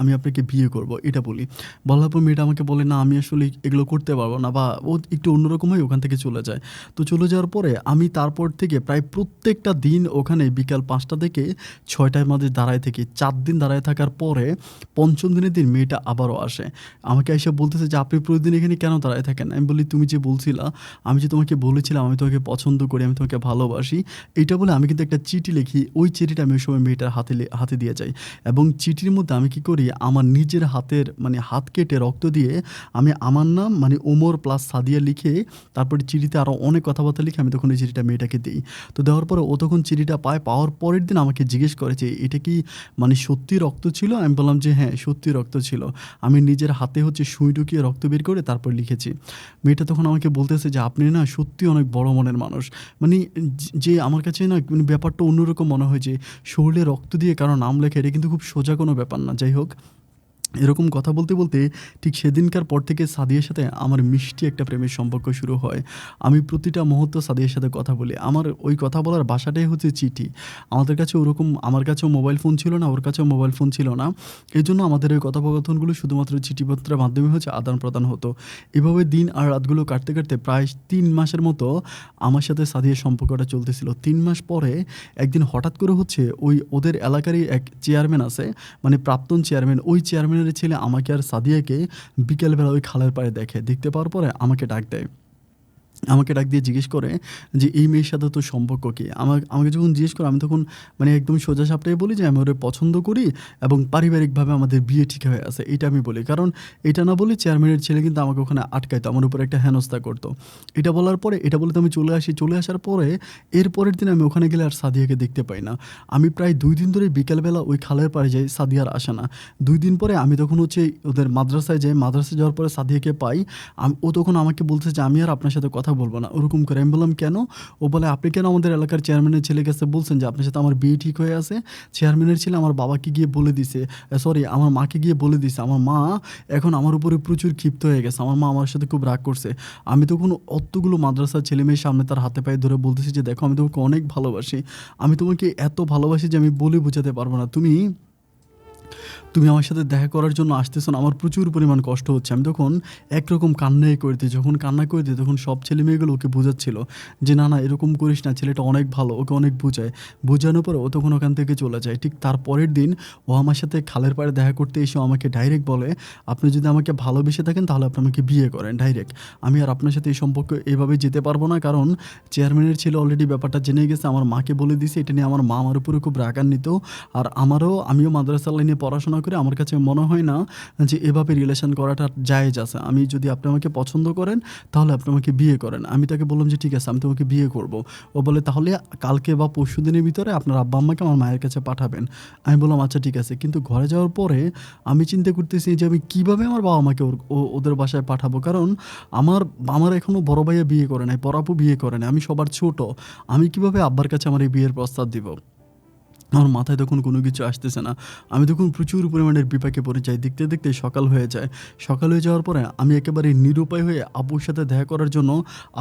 আমি আপনাকে বিয়ে করব।" এটা বলি। বলার পর মেয়েটা আমাকে বলে, "না, আমি আসলে এগুলো করতে পারব না।" বা ও একটু অন্যরকম হয়ে ওখান থেকে চলে যায়। তো চলে যাওয়ার পরে আমি তারপর থেকে প্রায় প্রত্যেকটা দিন ওখানে বিকাল ৫টা থেকে ৬টার মাঝে দাঁড়ায় থাকি। ৪ দিন দাঁড়ায় থাকার পরে ৫ম দিনের দিন মেয়েটা আবারও আসে। আমাকে আইসা বলতেছে যে, "আপনি প্রতিদিন এখানে কেন দাঁড়ায় থাকেন?" আমি বলি, "তুমি যে বলছিলা, আমি যে তোমাকে বলেছিলাম আমি তোমাকে পছন্দ করি, আমি তোমাকে ভালোবাসি।" এইটা বলে আমি কিন্তু একটা চিঠি লিখি। ওই চিঠিটা আমি ওই সময় মেয়েটার হাতে দিয়ে যাই। এবং চিঠির মধ্যে আমি কি করি, আমার নিজের হাতের মানে হাত কেটে রক্ত দিয়ে আমি আমার নাম মানে ওমর প্লাস সাদিয়া লিখে তারপরে চিঠিতে আরও অনেক কথাবার্তা লিখে আমি তখন ওই চিঠিটা মেয়েটাকে দেই। তো দেওয়ার পরে ও তখন চিঠিটা পায়। পাওয়ার পরের দিন আমাকে জিজ্ঞেস করে যে, "এটা কি মানে সত্যি রক্ত ছিল?" আমি বললাম যে, "হ্যাঁ, সত্যি রক্ত ছিল। আমি নিজের হাতে হচ্ছে সুই ঢুকিয়ে রক্ত বের করে তারপর লিখেছি।" মেয়েটা তখন আমাকে বলতেছে যে, "আপনি না সত্যিই অনেক বড় মনের মানুষ।" মানে যে আমার কাছে না মানে ব্যাপারটা অন্যরকম মনে হয় যে শরীরে রক্ত দিয়ে কারো নাম লেখা এটা কিন্তু খুব সোজা কোনো ব্যাপার না। যাই হোক, এরকম কথা বলতে, বলতে ঠিক সেদিনকার পর থেকে সাদিয়ার সাথে আমার মিষ্টি একটা প্রেমের সম্পর্ক শুরু হয়। আমি প্রতিটা মুহূর্ত সাদিয়ার সাথে কথা বলি। আমার ওই কথা বলার ভাষাটাই হচ্ছে চিঠি। আমাদের কাছে ওরকম আমার কাছেও মোবাইল ফোন ছিল না, ওর কাছেও মোবাইল ফোন ছিল না। এজন্য আমাদের ওই কথোপকথনগুলো শুধুমাত্র চিঠিপত্রের মাধ্যমে হচ্ছে আদান-প্রদান হতো। এভাবে দিন আর রাতগুলো কাটতে, কাটতে প্রায় ৩ মাসের মতো আমার সাথে সাদিয়ার সম্পর্কটা চলতেছিল। ৩ মাস পরে একদিন হঠাৎ করে হচ্ছে ওদের এলাকারই এক চেয়ারম্যান আছে, মানে প্রাক্তন চেয়ারম্যান, ওই চেয়ারম্যানের ছেলে আমাকে আর সাদিয়াকে বিকেলবেলা ওই খালের পাড়ে দেখে। দেখতে পাওয়ার পরে আমাকে ডাক দেয়। আমাকে ডাক দিয়ে জিজ্ঞেস করে যে, "এই মেয়ের সাথে তোর সম্পর্ক কি?" আমাকে যখন জিজ্ঞেস করে আমি তখন মানে একদম সোজাসাপটাই বলি যে, "আমি ওরে পছন্দ করি এবং পারিবারিকভাবে আমাদের বিয়ে ঠিক হয়ে আছে।" এইটা আমি বলি। কারণ এটা না বলে চেয়ারম্যানের ছেলে কিন্তু আমাকে ওখানে আটকাইতো। আমার উপরে একটা হেনস্থা করত। এটা বলার পরে এটা বলে তো আমি চলে আসি। চলে আসার পরে এর পরের দিন আমি ওখানে গেলে আর সাদিয়াকে দেখতে পাই না। আমি প্রায় ২ দিন ধরে বিকালবেলা ওই খালের পাড়ে যাই, সাদিয়া আর আসে না। ২ দিন পরে আমি তখন হচ্ছে ওদের মাদ্রাসায় যাই। মাদ্রাসায় যাওয়ার পরে সাদিয়াকে পাই। ও তখন আমাকে বলছে যে, "আমি আর আপনার সাথে কথা বলব না।" ওরকম করে। আমি বললাম, "কেন?" ও বলে, "আপনি কেন আমাদের এলাকার চেয়ারম্যানের ছেলের কাছে বলছেন যে আপনার সাথে আমার বিয়ে ঠিক হয়ে আছে? চেয়ারম্যানের ছেলে আমার বাবাকে গিয়ে বলে দিছে, সরি আমার মাকে গিয়ে বলে দিছে। আমার মা এখন আমার উপরে প্রচুর ক্ষিপ্ত হয়ে গেছে। আমার মা আমার সাথে খুব রাগ করছে।" আমি তখন অতগুলো মাদ্রাসার ছেলেমেয়ের সামনে তার হাতে পায়ে ধরে বলতেছি যে, "দেখো আমি তোমাকে অনেক ভালোবাসি। আমি তোমাকে এত ভালোবাসি যে আমি বলে বোঝাতে পারব না। তুমি আমার সাথে দেখা করার জন্য আসতেছো না, আমার প্রচুর পরিমাণ কষ্ট হচ্ছে।" আমি তখন একরকম কান্নাই করে দিই। যখন কান্না করে দিই তখন সব ছেলেমেয়েগুলো ওকে বোঝাচ্ছিল যে, "না, না এরকম করিস না, ছেলেটা অনেক ভালো।" ওকে অনেক বুঝায়। বোঝানোর পরে ও তখন ওখান থেকে চলে যায়। ঠিক তার পরের দিন ও আমার সাথে খালের পাড়ে দেখা করতে এসে ও আমাকে ডাইরেক্ট বলে, "আপনি যদি আমাকে ভালোবেসে থাকেন তাহলে আপনি আমাকে বিয়ে করেন ডাইরেক্ট। আমি আর আপনার সাথে এই সম্পর্ক এভাবে যেতে পারব না। কারণ চেয়ারম্যানের ছেলে অলরেডি ব্যাপারটা জেনে গেছে। আমার মাকে বলে দিছে। এটা নিয়ে আমার মা আমার উপরে খুব রাগান্বিত। আর আমিও মাদ্রাসা লাইনে পড়াশোনা করে আমার কাছে মনে হয় না যে এভাবে রিলেশন করাটা জায়েজ আছে। আমি যদি আপনি আমাকে পছন্দ করেন তাহলে আপনি আমাকে বিয়ে করেন।" আমি তাকে বললাম যে, "ঠিক আছে আমি তোমাকে বিয়ে করব।" ও বলে, "তাহলে কালকে বা পরশুদিনের ভিতরে আপনার আব্বা-আম্মাকে আমার মায়ের কাছে পাঠাবেন।" আমি বললাম, "আচ্ছা ঠিক আছে।" কিন্তু ঘরে যাওয়ার পরে আমি চিন্তা করতেছি যে আমি কিভাবে আমার বাবা-মাকে ওদের বাসায় পাঠাবো? কারণ আমার আমার এখনো বড় ভাইয়া বিয়ে করে নাই, বড় আপু বিয়ে করে নাই। আমি সবার ছোট। আমি কিভাবে আব্বার কাছে আমার এই বিয়ের প্রস্তাব দিব? আমার মাথায় তখন কোনো কিছু আসতেছে না। আমি তখন প্রচুর পরিমাণের বিপাকে পড়ে যাই। দেখতে, দেখতে সকাল হয়ে যায়। সকাল হয়ে যাওয়ার পরে আমি একেবারে নিরুপায় হয়ে আপুর সাথে দেখা করার জন্য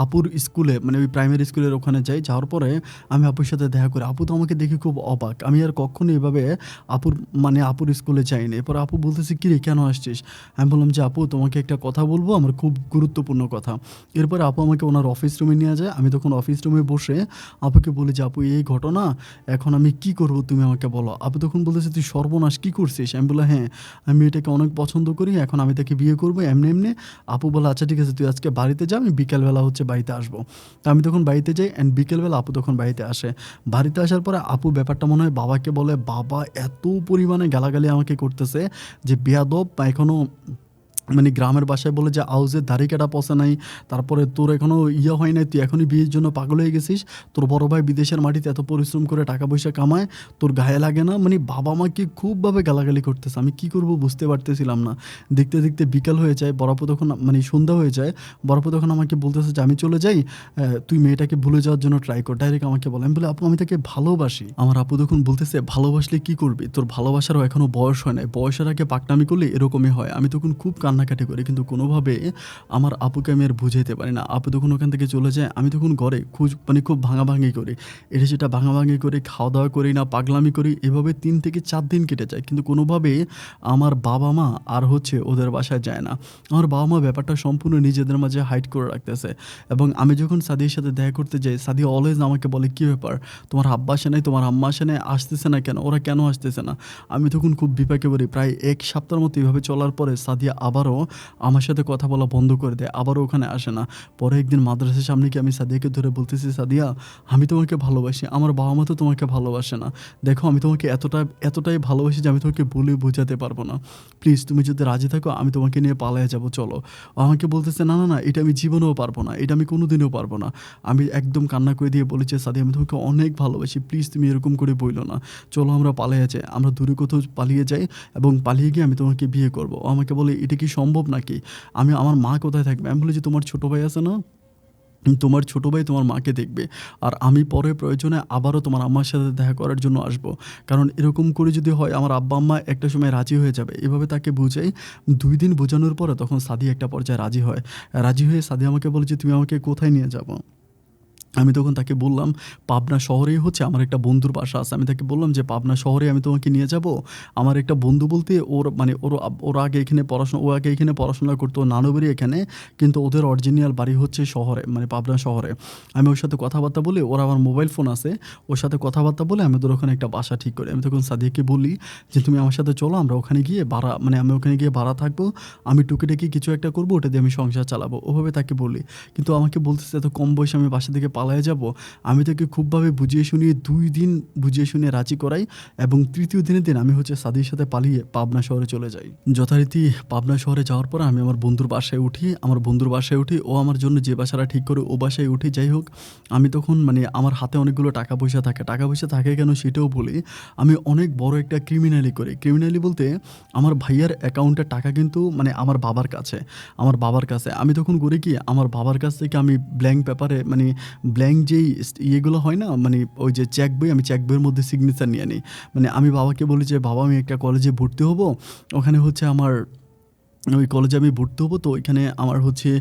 আপুর স্কুলে মানে ওই প্রাইমারি স্কুলের ওখানে যাই। যাওয়ার পরে আমি আপুর সাথে দেখা করি। আপু তো আমাকে দেখে খুব অবাক। আমি আর কখনো এভাবে আপুর স্কুলে যাইনি। এরপর আপু বলতেছে, "কিরে কেন আসছিস?" আমি বললাম যে, "আপু তোমাকে একটা কথা বলবো, আমার খুব গুরুত্বপূর্ণ কথা।" এরপরে আপু আমাকে ওনার অফিস রুমে নিয়ে যায়। আমি তখন অফিস রুমে বসে আপুকে বলি যে, "আপু এই ঘটনা, এখন আমি কি করব তুমি আমাকে বলো।" আপু তখন বলতেছে, "তুই সর্বনাশ কি করছিস?" আমি বললাম, "হ্যাঁ, আমি মেয়েটাকে অনেক পছন্দ করি। এখন আমি তাকে বিয়ে করব এমনি, এমনি।" আপু বলে, "আচ্ছা ঠিক আছে তুই আজকে বাড়িতে যা, আমি বিকালবেলা হচ্ছে বাড়িতে আসবো।" তো আমি তখন বাড়িতে যাই অ্যান্ড বিকেলবেলা আপু তখন বাড়িতে আসে। বাড়িতে আসার পরে আপু ব্যাপারটা মনে হয় বাবাকে বলে। বাবা এত পরিমাণে গালাগালি আমাকে করতেছে যে, "বেয়াদব বা এখনো মানে গ্রামের ভাষায় বলে যে আউজের দাড়ি কাটা পচে নাই। তারপরে তোর এখনো হয় নাই, তুই এখনই বিয়ের জন্য পাগল হয়ে গেছিস। তোর বড় ভাই বিদেশের মাটিতে এত পরিশ্রম করে টাকা পয়সা কামায়, তোর গায়ে লাগে না?" মানে বাবা আমাকে খুবভাবে গালাগালি করতেছে। আমি কি করব বুঝতে পারতেছিলাম না। দেখতে, দেখতে বিকাল হয়ে যায়। বড় আপু তখন মানে সন্ধ্যা হয়ে যায়। বড় আপু তখন আমাকে বলতেছে যে, "আমি চলে যাই। তুই মেয়েটাকে ভুলে যাওয়ার জন্য ট্রাই কর।" ডাইরেক্ট আমাকে বলে। আমি বলি, "আপু আমি তাকে ভালোবাসি।" আমার আপু তখন বলতেছে, "ভালোবাসলে কি করবি? তোর ভালোবাসারও এখনো বয়স হয় নাই। বয়সের আগে পাকনামি করলে এরকমই হয়।" আমি তখন খুব কান্নাকাটি করি। কিন্তু কোনোভাবে আমার আপুকে আমি আর বুঝাইতে পারি না। আপু তখন ওখান থেকে চলে যায়। আমি তখন ঘরে খুব ভাঙাভাঙি করি। এটা সেটা ভাঙাভাঙি করি, খাওয়া-দাওয়া করি না, পাগলামি করি। এভাবে ৩ থেকে ৪ দিন কেটে যায়। কিন্তু কোনোভাবে আমার বাবা-মা আর হচ্ছে ওদের বাসায় যায় না। আমার বাবা-মা ব্যাপারটা সম্পূর্ণ নিজেদের মাঝে হাইড করে রাখতেছে। এবং আমি যখন সাদিয়ার সাথে দেখা করতে যাই, সাদিয়া অলওয়েজ আমাকে বলে, "কি ব্যাপার? তোমার আব্বা আসে নাই, তোমার আম্মা আসে নাই, আসতেছে না কেন? ওরা কেন আসতেছে না?" আমি তখন খুব বিপাকে পড়ি। প্রায় ১ সপ্তাহের মতো এভাবে চলার পরে সাদিয়া আবারও আমার সাথে কথা বলা বন্ধ করে দেয়। আবারও ওখানে আসে না। পরে একদিন মাদ্রাসার সামনে গিয়ে আমি সাদিয়াকে ধরে বলতেছি, "সাদিয়া আমি তোমাকে ভালোবাসি। আমার বাবা-মা তো তোমাকে ভালোবাসে না। দেখো আমি তোমাকে এতটাই ভালোবাসি যে আমি তোমাকে বলে বোঝাতে পারব না। প্লিজ তুমি যদি রাজি থাকো আমি তোমাকে নিয়ে পালায়া যাবো চলো।" ও আমাকে বলতেছে, "না, না, না এটা আমি জীবনেও পারব না। এটা আমি কোনোদিনও পারব না।" আমি একদম কান্না করে দিয়ে বলেছি, "সাদিয়া আমি তোমাকে অনেক ভালোবাসি। প্লিজ তুমি এরকম করে বইলো না। চলো আমরা পালাইয়া যাই। আমরা দূরে কোথাও পালিয়ে যাই এবং পালিয়ে গিয়ে আমি তোমাকে বিয়ে করব।" ও আমাকে বলে, "এটা কি সম্ভব নাকি? আমার মা কোথায় থাকবে?" আমি বলি যে, "তোমার ছোট ভাই আছে না? তোমার ছোট ভাই তোমার মাকে দেখবে। আর আমি পরে প্রয়োজনে আবারও তোমার আম্মার সাথে দেখা করার জন্য আসবো। কারণ এরকম করে যদি হয় আমার আব্বা-আম্মা একটা সময় রাজি হয়ে যাবে।" এভাবে তাকে বুঝাই। ২ দিন বোঝানোর পরে তখন সাদিয়া একটা পর্যায়ে রাজি হয়। রাজি হয়ে সাদিয়া আমাকে বলে যে, "তুমি আমাকে কোথায় নিয়ে যাবো?" আমি তখন তাকে বললাম, "পাবনা শহরেই হচ্ছে আমার একটা বন্ধুর বাসা আছে।" আমি তাকে বললাম যে, "পাবনা শহরে আমি তোমাকে নিয়ে যাবো।" আমার একটা বন্ধু বলতে ওর মানে ওর আগে এখানে ও আগে এখানে পড়াশোনা করতো। ওর নানু বাড়ি এখানে। কিন্তু ওদের অরিজিনাল বাড়ি হচ্ছে শহরে, মানে পাবনা শহরে। আমি ওর সাথে কথাবার্তা বলে, ওর আবার মোবাইল ফোন আছে। ওর সাথে কথাবার্তা বলে আমি ওদের ওখানে একটা বাসা ঠিক করি। আমি তখন সাদিয়াকে বলি যে, "তুমি আমার সাথে চলো, আমরা ওখানে গিয়ে আমি ওখানে গিয়ে ভাড়া থাকবো। আমি টুকিটাকি কিছু একটা করবো, ওটা দিয়ে আমি সংসার চালাবো।" ওভাবে তাকে বলি। কিন্তু আমাকে বলতেছে এত কম বয়সে আমি বাসা থেকে পালায়ে যাবো। আমি তাকে খুবভাবে বুঝিয়ে শুনিয়ে ২ দিন বুঝিয়ে শুনিয়ে রাজি করাই এবং ৩য় দিনের দিন আমি হচ্ছে সাদির সাথে পালিয়ে পাবনা শহরে চলে যাই। যথারীতি পাবনা শহরে যাওয়ার পর আমি আমার বন্ধুর বাসায় উঠি। আমার বন্ধুর বাসায় উঠি। ও আমার জন্য যে বাসাটা ঠিক করে ও বাসায় উঠি। যাই হোক, আমি তখন মানে আমার হাতে অনেকগুলো টাকা পয়সা থাকে। টাকা পয়সা থাকে কেন সেটাও বলি। আমি অনেক বড় একটা ক্রিমিনালি করি। ক্রিমিনালি বলতে আমার ভাইয়ার অ্যাকাউন্টের টাকা কিন্তু মানে আমার বাবার কাছে। আমার বাবার কাছে। আমি তখন করি কি, আমার বাবার কাছ থেকে আমি ব্ল্যাংক পেপারে মানে ব্ল্যাংক যেই ইয়েগুলো হয় না, মানে ওই যে চেক বই, আমি চেক বইয়ের মধ্যে সিগনেচার নিয়ে নিই। মানে আমি বাবাকে বলি যে, "বাবা আমি একটা কলেজে ভর্তি হবো। ওখানে হচ্ছে আমার ওই কলেজে আমি ভর্তি হবো, তো ওইখানে আমার হচ্ছে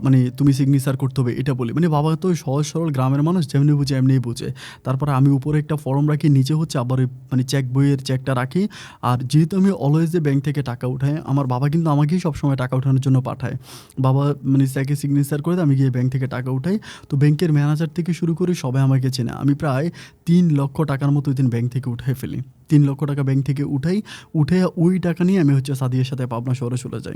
মানে তুমি সিগনেচার করতে হবে", এটা বলি। মানে বাবা তো সহজ সরল গ্রামের মানুষ, যেমনি বুঝে এমনিই বুঝে। তারপরে আমি উপরে একটা ফর্ম রাখি, নিচে হচ্ছে আবার ওই মানে চেক বইয়ের চেকটা রাখি। আর যেহেতু আমি অলওয়েজ ব্যাংক থেকে টাকা উঠাই, আমার বাবা কিন্তু আমাকেই সবসময় টাকা ওঠানোর জন্য পাঠায়। বাবা মানে চেকে সিগনেচার করে দেয়, আমি গিয়ে ব্যাংক থেকে টাকা উঠাই। তো ব্যাংকের ম্যানেজার থেকে শুরু করে সবাই আমাকে চেনে। আমি প্রায় ৩ লক্ষ টাকার মতো ওইদিন ব্যাংক থেকে উঠায় ফেলি। ৩ লক্ষ টাকা ব্যাংক থেকে উঠাই। উঠে ওই টাকা নিয়ে আমি হচ্ছে সাদিয়ার সাথে পাবনা শহরে চলে যাই।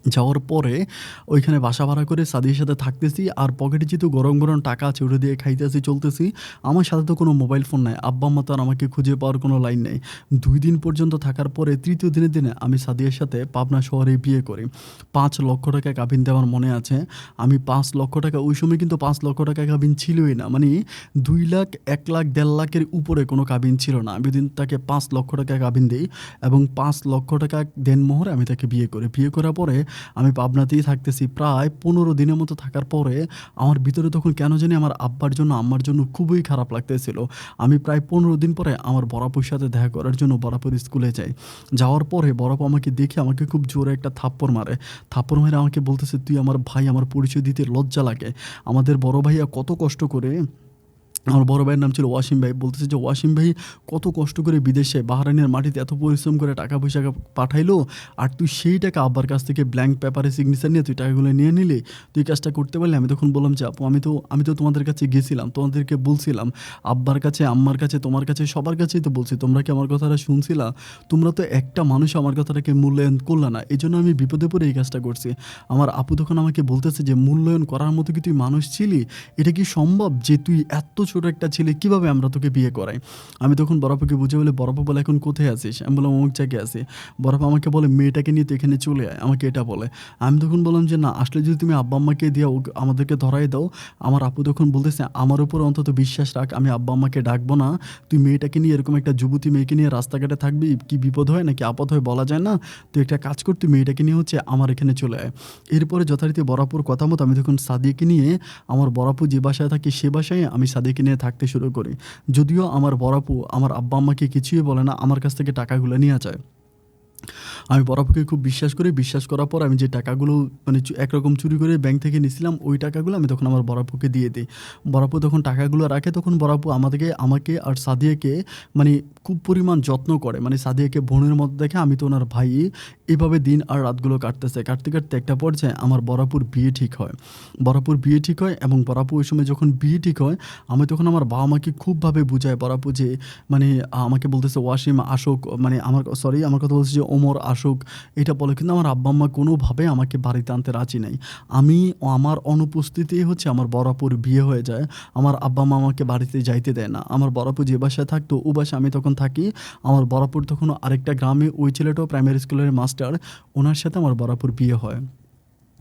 যাওয়ার পরে ওইখানে বাসা ভাড়া করে সাদিয়ার সাথে থাকতেছি। আর পকেটে যেহেতু গরম, গরম টাকা আছে, ওটা দিয়ে খাইতেছি, চলতেছি। আমার সাথে তো কোনো মোবাইল ফোন নাই। আব্বা-আম্মা তো আর আমাকে খুঁজে পাওয়ার কোনো লাইন নেই। ২ দিন পর্যন্ত থাকার পরে ৩য় দিনের দিনে আমি সাদিয়ার সাথে পাবনা শহরে বিয়ে করি। ৫ লক্ষ টাকা গাভিন দেওয়ার মনে আছে। আমি ৫ লক্ষ টাকা, ওই সময় কিন্তু ৫ লক্ষ টাকা গাভিন ছিলই না। মানে ২ লাখ, ১ লাখ, ১.৫ লাখের উপরে কোনো গাভিন ছিল না। আমি ওইদিন তাকে ৫ লক্ষ টাকা গাভিন দেই এবং ৫ লক্ষ টাকা দেনমোহরে আমি তাকে বিয়ে করি। বিয়ে করার পরে আমি পাবনাতেই থাকতেছি। প্রায় ১৫ দিনের মতো থাকার পরে আমার ভিতরে তখন কেন জানি আমার আব্বার জন্য, আম্মার জন্য খুবই খারাপ লাগতেছিল। আমি প্রায় ১৫ দিন পরে আমার বড় আপুর সাথে দেখা করার জন্য বড় আপুর স্কুলে যাই। যাওয়ার পরে বড় আপু আমাকে দেখে আমাকে খুব জোরে একটা থাপ্পড় মারে। থাপ্পড় মেরে আমাকে বলতেছে, "তুই আমার ভাই, আমার পরিচয় দিতে লজ্জা লাগে? আমাদের বড় ভাইয়া কত কষ্ট করে", আমার বড় ভাইয়ের নাম ছিল ওয়াসিম ভাই। বলতেছে যে, "ওয়াসিম ভাই কত কষ্ট করে বিদেশে বাহরাইনের মাটিতে এত পরিশ্রম করে টাকা পয়সা পাঠাইলো। আর তুই সেই টাকা আব্বার কাছ থেকে ব্ল্যাংক পেপারে সিগনেচার নিয়ে তুই টাকাগুলো নিয়ে নিলি। তুই কাজটা করতে পারলি?" আমি তখন বললাম যে, "আপু আমি তো তোমাদের কাছে গেছিলাম। তোমাদেরকে বলছিলাম। আব্বার কাছে, আম্মার কাছে, তোমার কাছে, সবার কাছেই তো বলছি। তোমরা কি আমার কথাটা শুনছিলা? তোমরা তো একটা মানুষ আমার কথাটাকে মূল্যায়ন করলা না। এজন্য আমি বিপদে পড়ে এই কাজটা করছি।" আমার আপু তখন আমাকে বলতেছে যে, "মূল্যায়ন করার মতো কি তুই মানুষ ছিলি? এটা কি সম্ভব যে তুই এত ছোট একটা ছেলে, কিভাবে আমরা তোকে বিয়ে করাই?" আমি তখন বড় আপুকে বুঝিয়ে বলি, বড় আপু বলে, "এখন কোথায় আছিস?" আমি বললাম, "অমুক জায়গায় আছি।" বড় আপু আমাকে বলে, "মেয়েটাকে নিয়ে তুই এখানে চলে আয়।" আমাকে এটা বলে। আমি তখন বললাম যে, "না, আসলে যদি তুমি আব্বা আম্মাকে দিয়ে আমাদেরকে ধরায় দাও।" আমার আপু তখন বলতেছে, "আমার উপর অন্তত বিশ্বাস রাখ, আমি আব্বা আম্মাকে ডাকবো না। তুই মেয়েটাকে নিয়ে, এরকম একটা যুবতী মেয়েকে নিয়ে রাস্তাঘাটে থাকবি, কি বিপদ হয় নাকি আপদ হয় বলা যায় না। তুই একটা কাজ কর, তুই মেয়েটাকে নিয়ে হচ্ছে আমার এখানে চলে আয়।" এরপরে যথারীতি বড় আপুর কথা মতো আমি তখন সাদিয়াকে নিয়ে আমার বড় আপু যে বাসায় থাকি সে বাসায় আমি সাদিয়াকে নিয়ে থাকতে শুরু করি। যদিও আমার বড় আপু আমার আব্বা আম্মাকে কিছুই বলে না, আমার কাছ থেকে টাকাগুলো নিয়ে যায়। আমি বড় আপুকে খুব বিশ্বাস করি। বিশ্বাস করার পর আমি যে টাকাগুলো মানে একরকম চুরি করে ব্যাংক থেকে নিছিলাম, ওই টাকাগুলো আমি তখন আমার বড় আপুকে দিয়ে দিই। বড় আপু তখন টাকাগুলো রাখে। তখন বড় আপু আমাকে আর সাদিয়াকে মানে খুব পরিমাণ যত্ন করে। মানে সাদিয়াকে বোনের মতো দেখে। আমি তো ওনার ভাই। এভাবে দিন আর রাতগুলো কাটতেছে। কাটতে, কাটতে একটা পর্যায়ে আমার বড় আপুর বিয়ে ঠিক হয়। বড় আপুর বিয়ে ঠিক হয় এবং বড় আপু ওই সময় যখন বিয়ে ঠিক হয়, আমি তখন আমার বাবা-মাকে খুবভাবে বুঝাই। বড় আপু যে মানে আমাকে বলতেছে, "ওয়াসিম আসুক", মানে আমার কথা বলছে যে ওমর আসুক, এটা বলে। কিন্তু আমার আব্বা-আম্মা কোনোভাবে আমাকে বাড়িতে আনতে রাজি নাই। আমার অনুপস্থিতিই হচ্ছে আমার বড় আপুর বিয়ে হয়ে যায়। আমার আব্বা-মা আমাকে বাড়িতে যাইতে দেয় না। আমার বড় আপু যে বাসায় থাকতো, ও বাসায় আমি তখন থাকি। আমার বড় আপুর তখন আরেকটা গ্রামে, ওই ছেলেটাও প্রাইমারি স্কুলের মাস্টার। ওনার সাথে আমার বড় আপুর বিয়ে হয়।